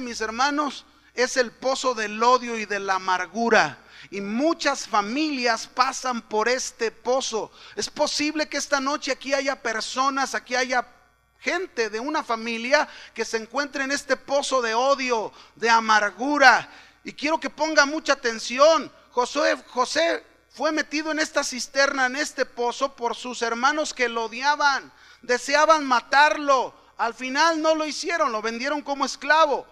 Mis hermanos, es el pozo del odio y de la amargura. Y muchas familias pasan por este pozo. Es posible que esta noche aquí haya personas, aquí haya gente de una familia que se encuentre en este pozo de odio, de amargura. Y quiero que ponga mucha atención. José fue metido en esta cisterna, en este pozo, por sus hermanos que lo odiaban, deseaban matarlo. Al final no lo hicieron, lo vendieron como esclavo.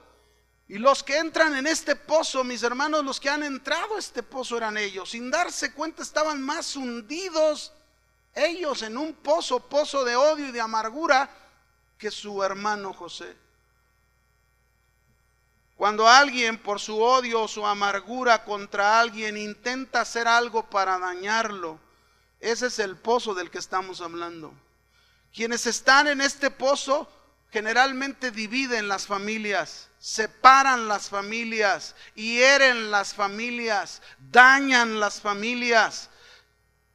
Y los que entran en este pozo, mis hermanos, los que han entrado a este pozo eran ellos. Sin darse cuenta estaban más hundidos ellos en un pozo de odio y de amargura, que su hermano José. Cuando alguien por su odio o su amargura contra alguien intenta hacer algo para dañarlo, ese es el pozo del que estamos hablando. Quienes están en este pozo generalmente dividen las familias, separan las familias, hieren las familias, dañan las familias,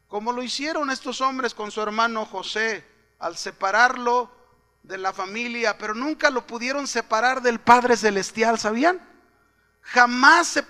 como lo hicieron estos hombres con su hermano José, al separarlo de la familia, pero nunca lo pudieron separar del Padre Celestial, ¿sabían? Jamás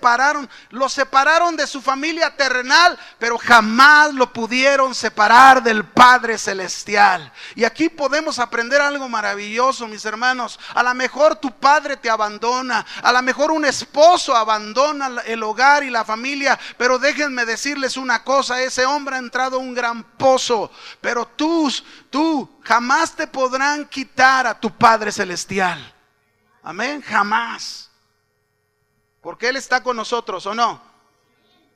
lo separaron de su familia terrenal, pero jamás lo pudieron separar del Padre Celestial. Y aquí podemos aprender algo maravilloso, mis hermanos. A lo mejor tu padre te abandona, a lo mejor un esposo abandona el hogar y la familia, pero déjenme decirles una cosa: ese hombre ha entrado a un gran pozo, pero tú jamás te podrán quitar a tu Padre Celestial. Amén, jamás. Porque Él está con nosotros, ¿o no?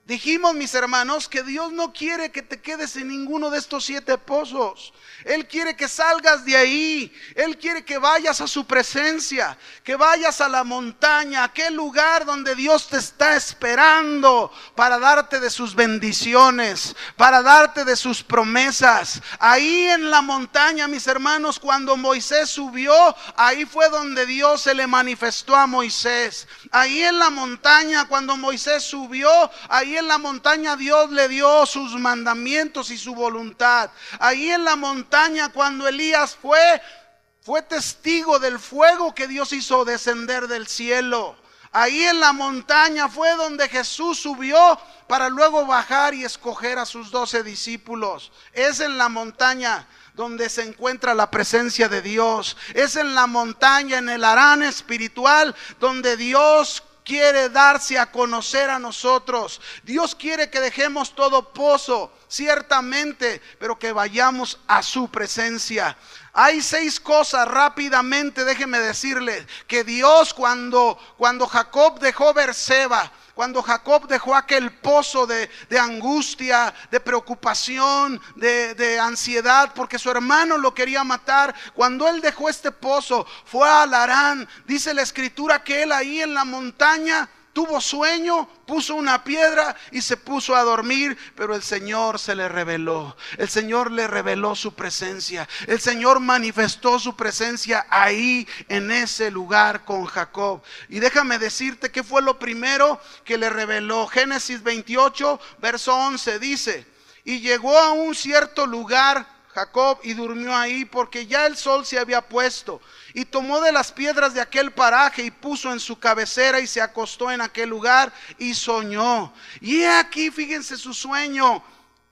Dijimos, mis hermanos, que Dios no quiere que te quedes en ninguno de estos 7 pozos. Él quiere que salgas de ahí. Él quiere que vayas a su presencia, que vayas a la montaña, a aquel lugar donde Dios te está esperando para darte de sus bendiciones, para darte de sus promesas. Ahí en la montaña, mis hermanos, cuando Moisés subió, ahí fue donde Dios se le manifestó a Moisés. Ahí en la montaña, cuando Moisés subió, ahí en la montaña Dios le dio sus mandamientos y su voluntad. Ahí en la montaña, cuando Elías fue testigo del fuego que Dios hizo descender del cielo. Ahí en la montaña fue donde Jesús subió para luego bajar y escoger a sus 12 discípulos. Es en la montaña donde se encuentra la presencia de Dios. Es en la montaña, en el Harán espiritual, donde Dios quiere darse a conocer a nosotros. Dios quiere que dejemos todo pozo, ciertamente, pero que vayamos a su presencia. Hay 6 cosas rápidamente, déjenme decirles, que Dios cuando Jacob dejó Berseba, cuando Jacob dejó aquel pozo de angustia, de preocupación, de ansiedad, porque su hermano lo quería matar, cuando él dejó este pozo, fue al Harán. Dice la escritura que él ahí en la montaña tuvo sueño, puso una piedra y se puso a dormir, pero el Señor se le reveló. El Señor le reveló su presencia. El Señor manifestó su presencia ahí en ese lugar con Jacob. Y déjame decirte qué fue lo primero que le reveló. Génesis 28, verso 11 dice: y llegó a un cierto lugar Jacob y durmió ahí, porque ya el sol se había puesto. Y tomó de las piedras de aquel paraje y puso en su cabecera y se acostó en aquel lugar y soñó. Y he aquí, fíjense su sueño.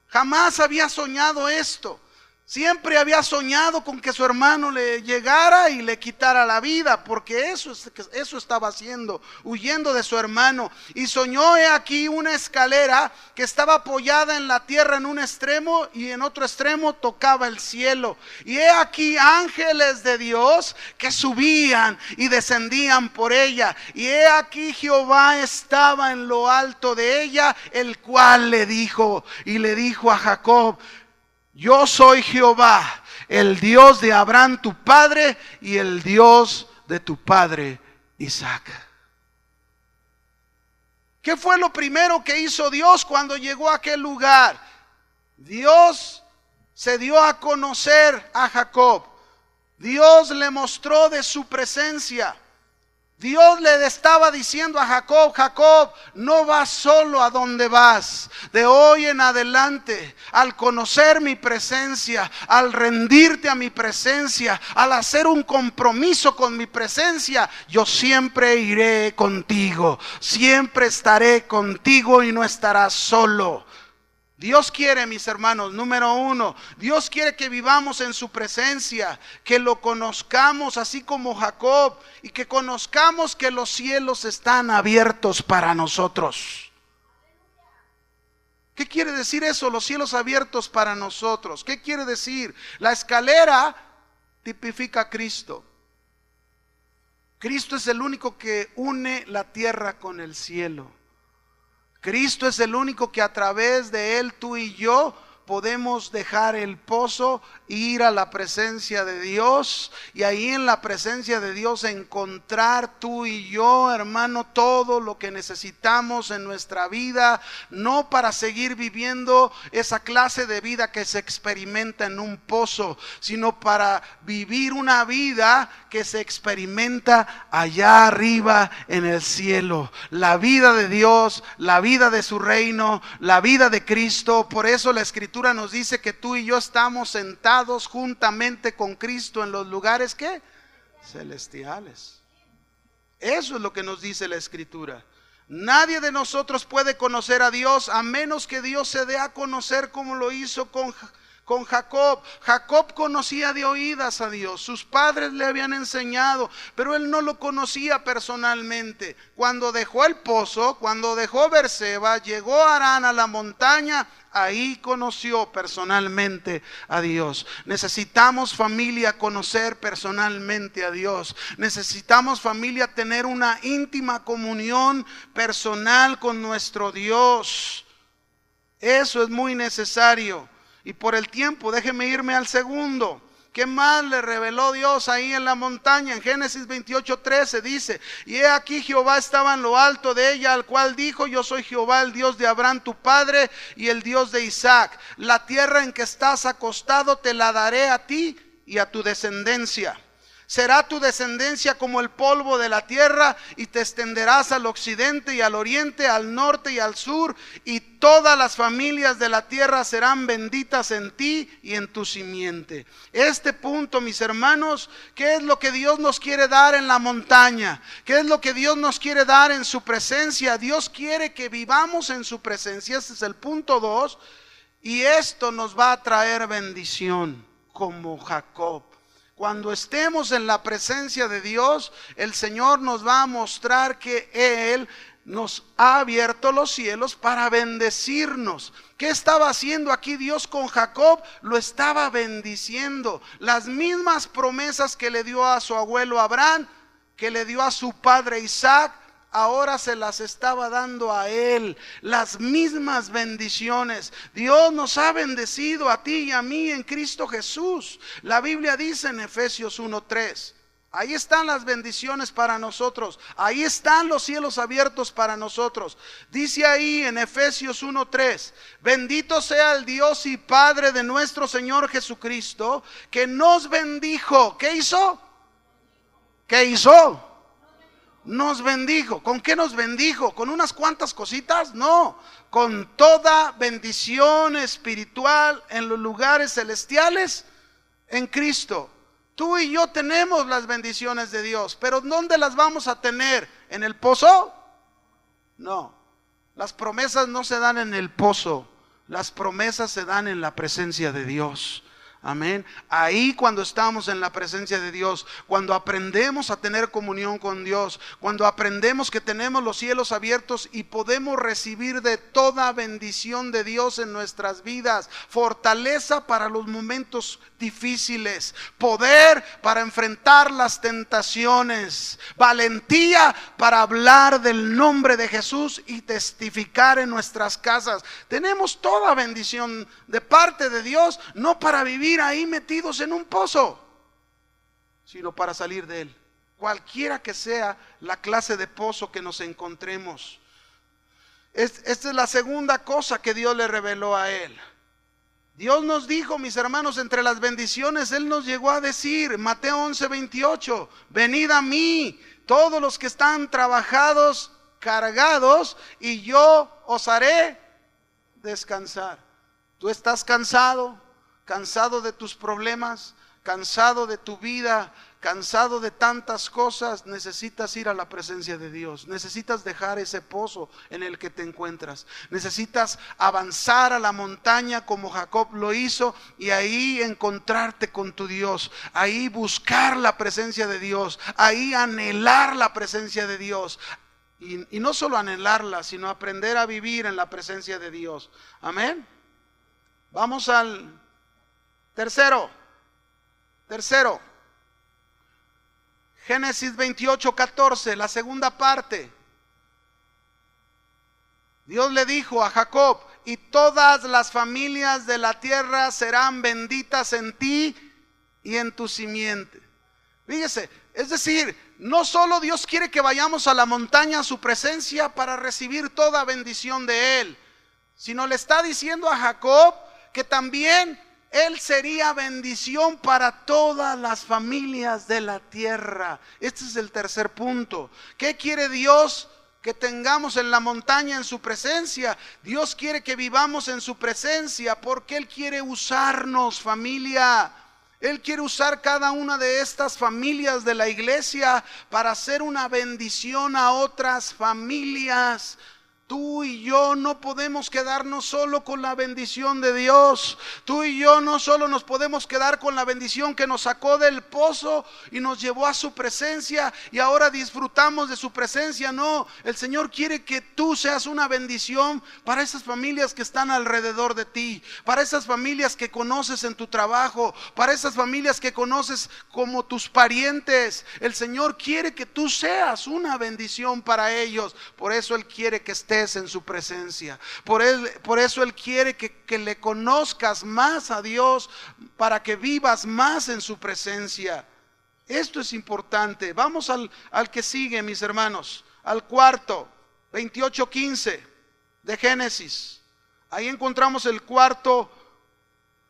Jamás había soñado esto. Siempre había soñado con que su hermano le llegara y le quitara la vida, porque eso estaba haciendo, huyendo de su hermano. Y soñó, he aquí, una escalera que estaba apoyada en la tierra en un extremo y en otro extremo tocaba el cielo. Y he aquí ángeles de Dios que subían y descendían por ella. Y he aquí Jehová estaba en lo alto de ella, el cual le dijo a Jacob: yo soy Jehová, el Dios de Abraham tu padre y el Dios de tu padre Isaac. ¿Qué fue lo primero que hizo Dios cuando llegó a aquel lugar? Dios se dio a conocer a Jacob. Dios le mostró de su presencia. Dios le estaba diciendo a Jacob: Jacob, no vas solo a donde vas. De hoy en adelante, al conocer mi presencia, al rendirte a mi presencia, al hacer un compromiso con mi presencia, yo siempre iré contigo. Siempre estaré contigo y no estarás solo. Dios quiere, mis hermanos, número 1, Dios quiere que vivamos en su presencia, que lo conozcamos así como Jacob, y que conozcamos que los cielos están abiertos para nosotros. ¿Qué quiere decir eso? Los cielos abiertos para nosotros. ¿Qué quiere decir? La escalera tipifica a Cristo. Cristo es el único que une la tierra con el cielo. Cristo es el único que a través de Él tú y yo podemos dejar el pozo, ir a la presencia de Dios y ahí en la presencia de Dios encontrar tú y yo, hermano, todo lo que necesitamos en nuestra vida, no para seguir viviendo esa clase de vida que se experimenta en un pozo, sino para vivir una vida que se experimenta allá arriba en el cielo, la vida de Dios, la vida de su reino, la vida de Cristo. Por eso la Escritura nos dice que tú y yo estamos sentados juntamente con Cristo en los lugares ¿qué? Celestiales. Eso es lo que nos dice la Escritura. Nadie de nosotros puede conocer a Dios a menos que Dios se dé a conocer como lo hizo con Jacob. Jacob conocía de oídas a Dios, sus padres le habían enseñado, pero él no lo conocía personalmente. Cuando dejó el pozo, cuando dejó Berseba, llegó a Harán, a la montaña, ahí conoció personalmente a Dios. Necesitamos, familia, conocer personalmente a Dios. Necesitamos, familia, tener una íntima comunión personal con nuestro Dios. Eso es muy necesario. Y por el tiempo, déjeme irme al segundo. ¿Qué más le reveló Dios ahí en la montaña? En Génesis 28:13 dice: y he aquí Jehová estaba en lo alto de ella, al cual dijo: yo soy Jehová, el Dios de Abraham tu padre y el Dios de Isaac. La tierra en que estás acostado te la daré a ti y a tu descendencia. Será tu descendencia como el polvo de la tierra, y te extenderás al occidente y al oriente, al norte y al sur, y todas las familias de la tierra serán benditas en ti y en tu simiente. Este punto, mis hermanos, ¿qué es lo que Dios nos quiere dar en la montaña? ¿Qué es lo que Dios nos quiere dar en su presencia? Dios quiere que vivamos en su presencia. Este es el punto 2. Y esto nos va a traer bendición, como Jacob. Cuando estemos en la presencia de Dios, el Señor nos va a mostrar que Él nos ha abierto los cielos para bendecirnos. ¿Qué estaba haciendo aquí Dios con Jacob? Lo estaba bendiciendo. Las mismas promesas que le dio a su abuelo Abraham, que le dio a su padre Isaac, ahora se las estaba dando a él. Las mismas bendiciones. Dios nos ha bendecido a ti y a mí en Cristo Jesús. La Biblia dice en Efesios 1:3, ahí están las bendiciones para nosotros. Ahí están los cielos abiertos para nosotros. Dice ahí en Efesios 1:3: bendito sea el Dios y Padre de nuestro Señor Jesucristo, que nos bendijo. ¿Qué hizo? ¿Qué hizo? Nos bendijo. ¿Con qué nos bendijo? ¿Con unas cuantas cositas? No, con toda bendición espiritual en los lugares celestiales en Cristo. Tú y yo tenemos las bendiciones de Dios, pero ¿dónde las vamos a tener? ¿En el pozo? No, las promesas no se dan en el pozo, las promesas se dan en la presencia de Dios. Amén. Ahí cuando estamos en la presencia de Dios, cuando aprendemos a tener comunión con Dios, cuando aprendemos que tenemos los cielos abiertos y podemos recibir de toda bendición de Dios en nuestras vidas, fortaleza para los momentos difíciles, poder para enfrentar las tentaciones, valentía para hablar del nombre de Jesús y testificar en nuestras casas. Tenemos toda bendición de parte de Dios, no para vivir ahí metidos en un pozo, sino para salir de él, cualquiera que sea la clase de pozo que nos encontremos. Esta es la segunda cosa que Dios le reveló a él. Dios nos dijo, mis hermanos, entre las bendiciones, Él nos llegó a decir, Mateo 11:28, venid a mí, todos los que están trabajados, cargados, y yo os haré descansar. ¿Tú estás cansado? ¿Cansado de tus problemas? ¿Cansado de tu vida? ¿Cansado de tantas cosas? Necesitas ir a la presencia de Dios. Necesitas dejar ese pozo en el que te encuentras. Necesitas avanzar a la montaña como Jacob lo hizo y ahí encontrarte con tu Dios. Ahí buscar la presencia de Dios. Ahí anhelar la presencia de Dios. Y no solo anhelarla, sino aprender a vivir en la presencia de Dios. Amén. Vamos al tercero. Génesis 28:14, la segunda parte. Dios le dijo a Jacob: y todas las familias de la tierra serán benditas en ti y en tu simiente. Fíjese, es decir, no solo Dios quiere que vayamos a la montaña, a su presencia, para recibir toda bendición de Él, sino le está diciendo a Jacob que también Él sería bendición para todas las familias de la tierra. Este es el tercer punto. ¿Qué quiere Dios que tengamos en la montaña, en su presencia? Dios quiere que vivamos en su presencia porque Él quiere usarnos, familia. Él quiere usar cada una de estas familias de la iglesia para hacer una bendición a otras familias. Tú y yo no podemos quedarnos solo con la bendición de Dios. Tú y yo no solo nos podemos quedar con la bendición que nos sacó del pozo y nos llevó a su presencia y ahora disfrutamos de su presencia. No, el Señor quiere que tú seas una bendición para esas familias que están alrededor de ti, para esas familias que conoces en tu trabajo, para esas familias que conoces como tus parientes. El Señor quiere que tú seas una bendición para ellos. Por eso Él quiere que estés en su presencia. Por eso Él quiere que le conozcas más a Dios, para que vivas más en su presencia. Esto es importante. Vamos al que sigue, mis hermanos, al cuarto, 28:15 de Génesis. Ahí encontramos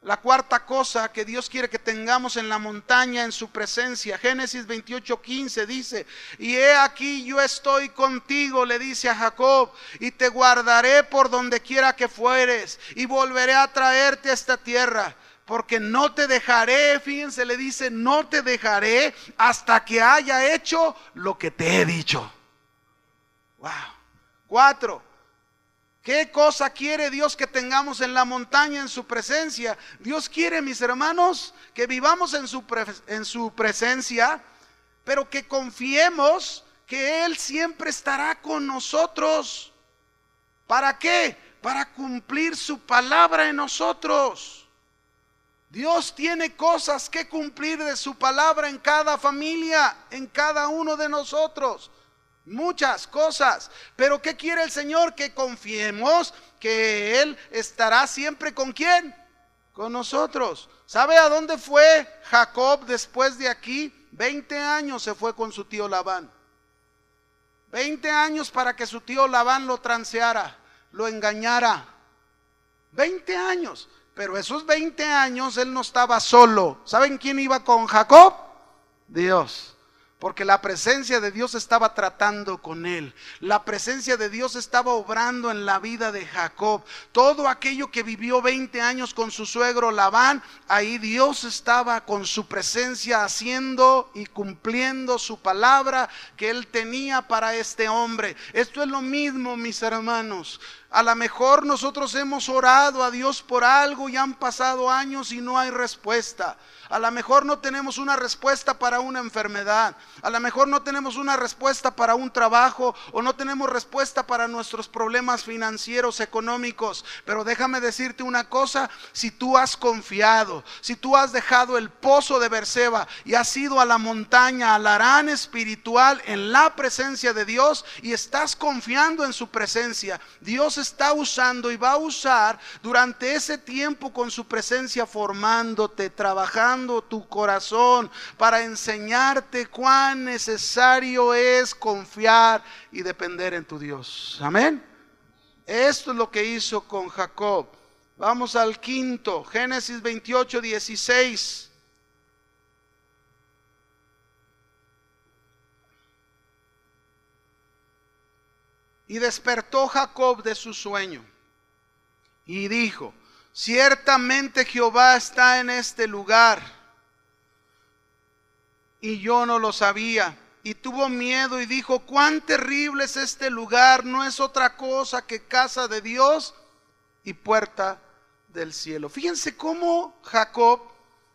la cuarta cosa que Dios quiere que tengamos en la montaña, en su presencia. Génesis 28:15 dice: y he aquí yo estoy contigo, le dice a Jacob, y te guardaré por donde quiera que fueres, y volveré a traerte a esta tierra, porque no te dejaré. Fíjense, le dice: no te dejaré hasta que haya hecho lo que te he dicho. Wow. 4. ¿Qué cosa quiere Dios que tengamos en la montaña, en su presencia? Dios quiere, mis hermanos, que vivamos en su presencia, pero que confiemos que Él siempre estará con nosotros. ¿Para qué? Para cumplir su palabra en nosotros. Dios tiene cosas que cumplir de su palabra en cada familia, en cada uno de nosotros. Muchas cosas, pero ¿qué quiere el Señor? Que confiemos que Él estará siempre ¿con quién? Con nosotros. ¿Sabe a dónde fue Jacob después de aquí? 20 años se fue con su tío Labán. 20 años para que su tío Labán lo transeara, lo engañara. 20 años, pero esos 20 años él no estaba solo. ¿Saben quién iba con Jacob? Dios. Porque la presencia de Dios estaba tratando con él. La presencia de Dios estaba obrando en la vida de Jacob. Todo aquello que vivió 20 años con su suegro Labán, ahí Dios estaba con su presencia haciendo y cumpliendo su palabra que él tenía para este hombre. Esto es lo mismo, mis hermanos. A lo mejor nosotros hemos orado a Dios por algo y han pasado años y no hay respuesta. A lo mejor no tenemos una respuesta para una enfermedad. A lo mejor no tenemos una respuesta para un trabajo, o no tenemos respuesta para nuestros problemas financieros, económicos. Pero déjame decirte una cosa: si tú has confiado, si tú has dejado el pozo de Berseba y has ido a la montaña, al Harán espiritual, en la presencia de Dios, y estás confiando en su presencia, Dios está usando y va a usar durante ese tiempo con su presencia, formándote, trabajando tu corazón para enseñarte cuán necesario es confiar y depender en tu Dios. Amén. Esto es lo que hizo con Jacob. Vamos al quinto, Génesis 28:16. Y despertó Jacob de su sueño y dijo: ciertamente Jehová está en este lugar, y yo no lo sabía. Y tuvo miedo y dijo: cuán terrible es este lugar, no es otra cosa que casa de Dios y puerta del cielo. Fíjense cómo Jacob,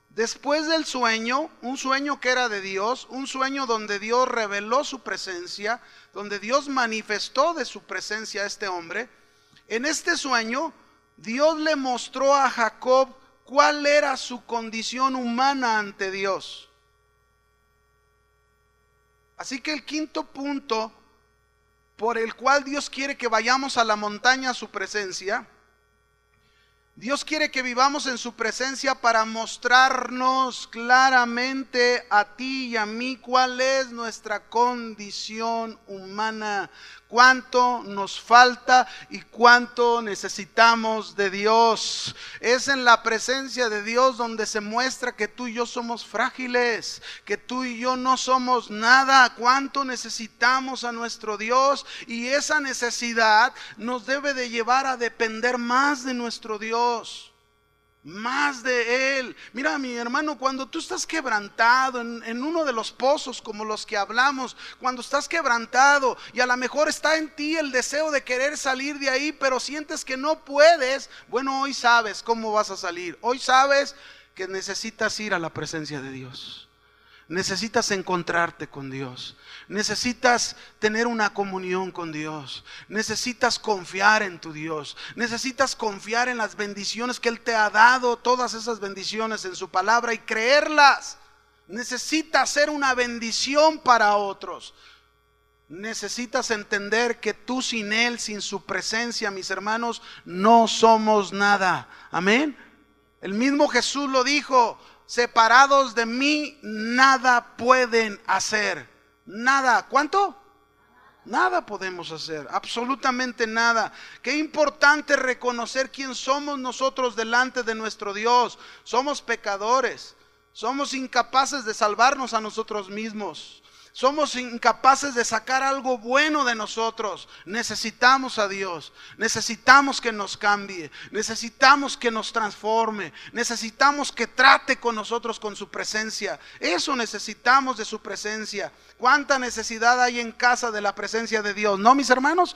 después del sueño, un sueño que era de Dios, un sueño donde Dios reveló su presencia, donde Dios manifestó de su presencia a este hombre, en este sueño Dios le mostró a Jacob cuál era su condición humana ante Dios. Así que el quinto punto por el cual Dios quiere que vayamos a la montaña a su presencia, Dios quiere que vivamos en su presencia para mostrarnos claramente a ti y a mí cuál es nuestra condición humana, cuánto nos falta y cuánto necesitamos de Dios. Es en la presencia de Dios donde se muestra que tú y yo somos frágiles, que tú y yo no somos nada, cuánto necesitamos a nuestro Dios, y esa necesidad nos debe de llevar a depender más de nuestro Dios, más de Él. Mira, mi hermano, cuando tú estás quebrantado en uno de los pozos como los que hablamos, cuando estás quebrantado y a lo mejor está en ti el deseo de querer salir de ahí, pero sientes que no puedes, bueno, hoy sabes cómo vas a salir. Hoy sabes que necesitas ir a la presencia de Dios. Necesitas encontrarte con Dios. Necesitas tener una comunión con Dios. Necesitas confiar en tu Dios. Necesitas confiar en las bendiciones que Él te ha dado, todas esas bendiciones en su palabra, y creerlas. Necesitas ser una bendición para otros. Necesitas entender que tú sin Él, sin su presencia, mis hermanos, no somos nada. Amén. El mismo Jesús lo dijo: separados de mí nada pueden hacer. Nada. ¿Cuánto? Nada podemos hacer, absolutamente nada. Qué importante reconocer quién somos nosotros delante de nuestro Dios. Somos pecadores, somos incapaces de salvarnos a nosotros mismos. Somos incapaces de sacar algo bueno de nosotros. Necesitamos a Dios. Necesitamos que nos cambie. Necesitamos que nos transforme. Necesitamos que trate con nosotros con su presencia. Eso necesitamos de su presencia. ¿Cuánta necesidad hay en casa de la presencia de Dios? ¿No, mis hermanos?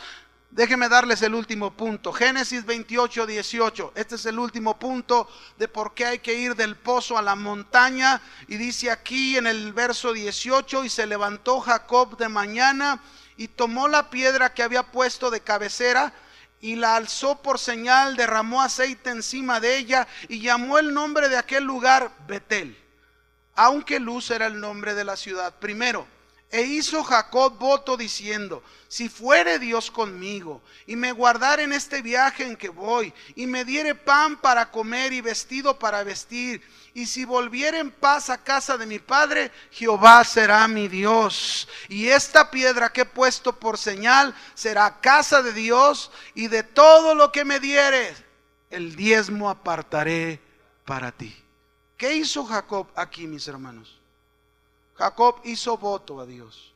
Déjenme darles el último punto. Génesis 28, 18. Este es el último punto de por qué hay que ir del pozo a la montaña. Y dice aquí en el verso 18: y se levantó Jacob de mañana y tomó la piedra que había puesto de cabecera y la alzó por señal, derramó aceite encima de ella y llamó el nombre de aquel lugar Betel, aunque Luz era el nombre de la ciudad primero. E hizo Jacob voto diciendo: si fuere Dios conmigo y me guardare en este viaje en que voy, y me diere pan para comer y vestido para vestir, y si volviere en paz a casa de mi padre, Jehová será mi Dios, y esta piedra que he puesto por señal será casa de Dios, y de todo lo que me diere el diezmo apartaré para ti. ¿Qué hizo Jacob aquí, mis hermanos? Jacob hizo voto a Dios.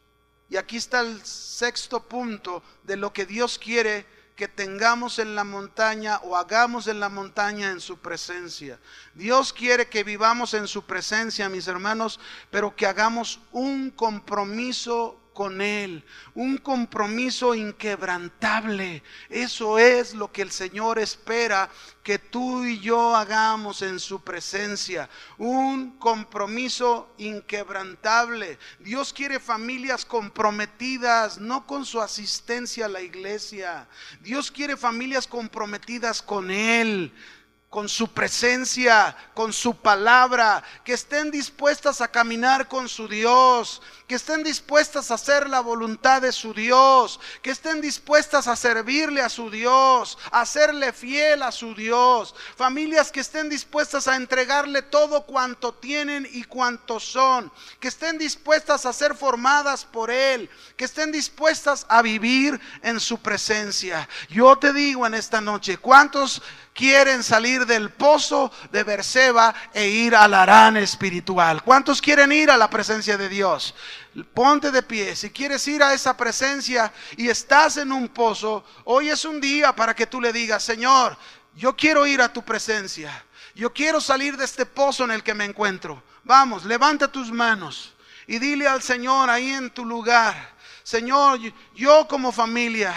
Y aquí está el sexto punto de lo que Dios quiere que tengamos en la montaña o hagamos en la montaña en su presencia. Dios quiere que vivamos en su presencia, mis hermanos, pero que hagamos un compromiso con Él, un compromiso inquebrantable. Eso es lo que el Señor espera que tú y yo hagamos en su presencia, un compromiso inquebrantable. Dios quiere familias comprometidas, no con su asistencia a la iglesia. Dios quiere familias comprometidas con Él, con su presencia, con su palabra, que estén dispuestas a caminar con su Dios, que estén dispuestas a hacer la voluntad de su Dios, que estén dispuestas a servirle a su Dios, a serle fiel a su Dios. Familias que estén dispuestas a entregarle todo cuanto tienen y cuanto son, que estén dispuestas a ser formadas por Él, que estén dispuestas a vivir en su presencia. Yo te digo en esta noche, ¿cuántos quieren salir del pozo de Berseba e ir al Harán espiritual? ¿Cuántos quieren ir a la presencia de Dios? Ponte de pie. Si quieres ir a esa presencia y estás en un pozo, hoy es un día para que tú le digas: Señor, yo quiero ir a tu presencia. Yo quiero salir de este pozo en el que me encuentro. Vamos, levanta tus manos y dile al Señor ahí en tu lugar: Señor, yo como familia,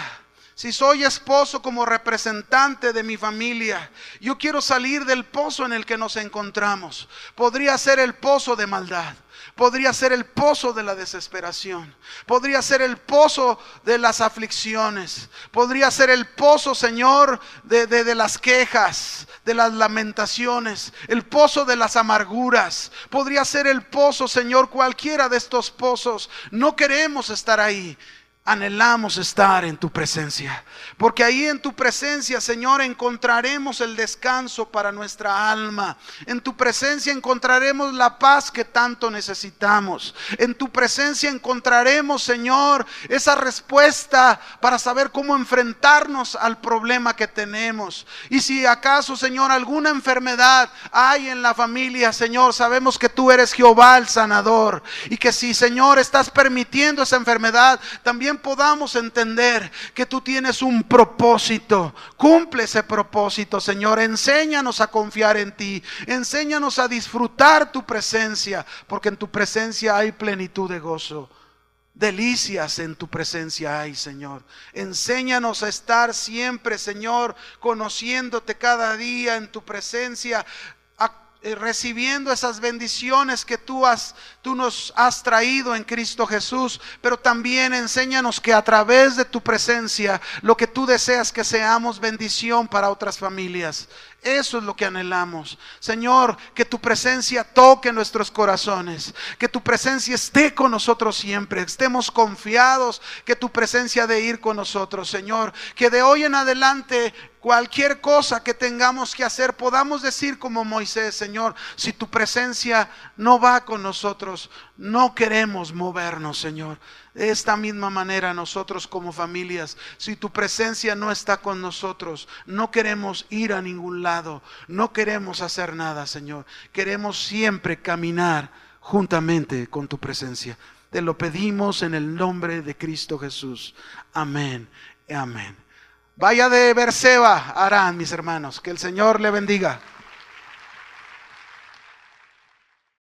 Si soy esposo como representante de mi familia, yo quiero salir del pozo en el que nos encontramos. Podría ser el pozo de maldad. Podría ser el pozo de la desesperación. Podría ser el pozo de las aflicciones. Podría ser el pozo, Señor, de las quejas, de las lamentaciones. El pozo de las amarguras. Podría ser el pozo, Señor, cualquiera de estos pozos. No queremos estar ahí. Anhelamos estar en tu presencia, porque ahí en tu presencia, Señor, encontraremos el descanso para nuestra alma. En tu presencia encontraremos la paz que tanto necesitamos. En tu presencia encontraremos, Señor, esa respuesta para saber cómo enfrentarnos al problema que tenemos. Y si acaso, Señor, alguna enfermedad hay en la familia, Señor, sabemos que tú eres Jehová el sanador, y que si, Señor, estás permitiendo esa enfermedad, también podamos entender que tú tienes un propósito. Cumple ese propósito, Señor. Enséñanos a confiar en ti. Enséñanos a disfrutar tu presencia, porque en tu presencia hay plenitud de gozo. Delicias en tu presencia hay, Señor. Enséñanos a estar siempre, Señor, conociéndote cada día en tu presencia, recibiendo esas bendiciones que tú nos has traído en Cristo Jesús. Pero también enséñanos que a través de tu presencia, lo que tú deseas, que seamos bendición para otras familias. Eso es lo que anhelamos, Señor. Que tu presencia toque nuestros corazones, que tu presencia esté con nosotros siempre. Estemos confiados que tu presencia ha de ir con nosotros, Señor. Que de hoy en adelante, cualquier cosa que tengamos que hacer, podamos decir como Moisés: Señor, si tu presencia no va con nosotros, no queremos movernos, Señor. De esta misma manera, nosotros como familias, si tu presencia no está con nosotros, no queremos ir a ningún lado, no queremos hacer nada, Señor. Queremos siempre caminar juntamente con tu presencia. Te lo pedimos en el nombre de Cristo Jesús. Amén y amén. Vaya de Berseba, Harán, mis hermanos. Que el Señor le bendiga.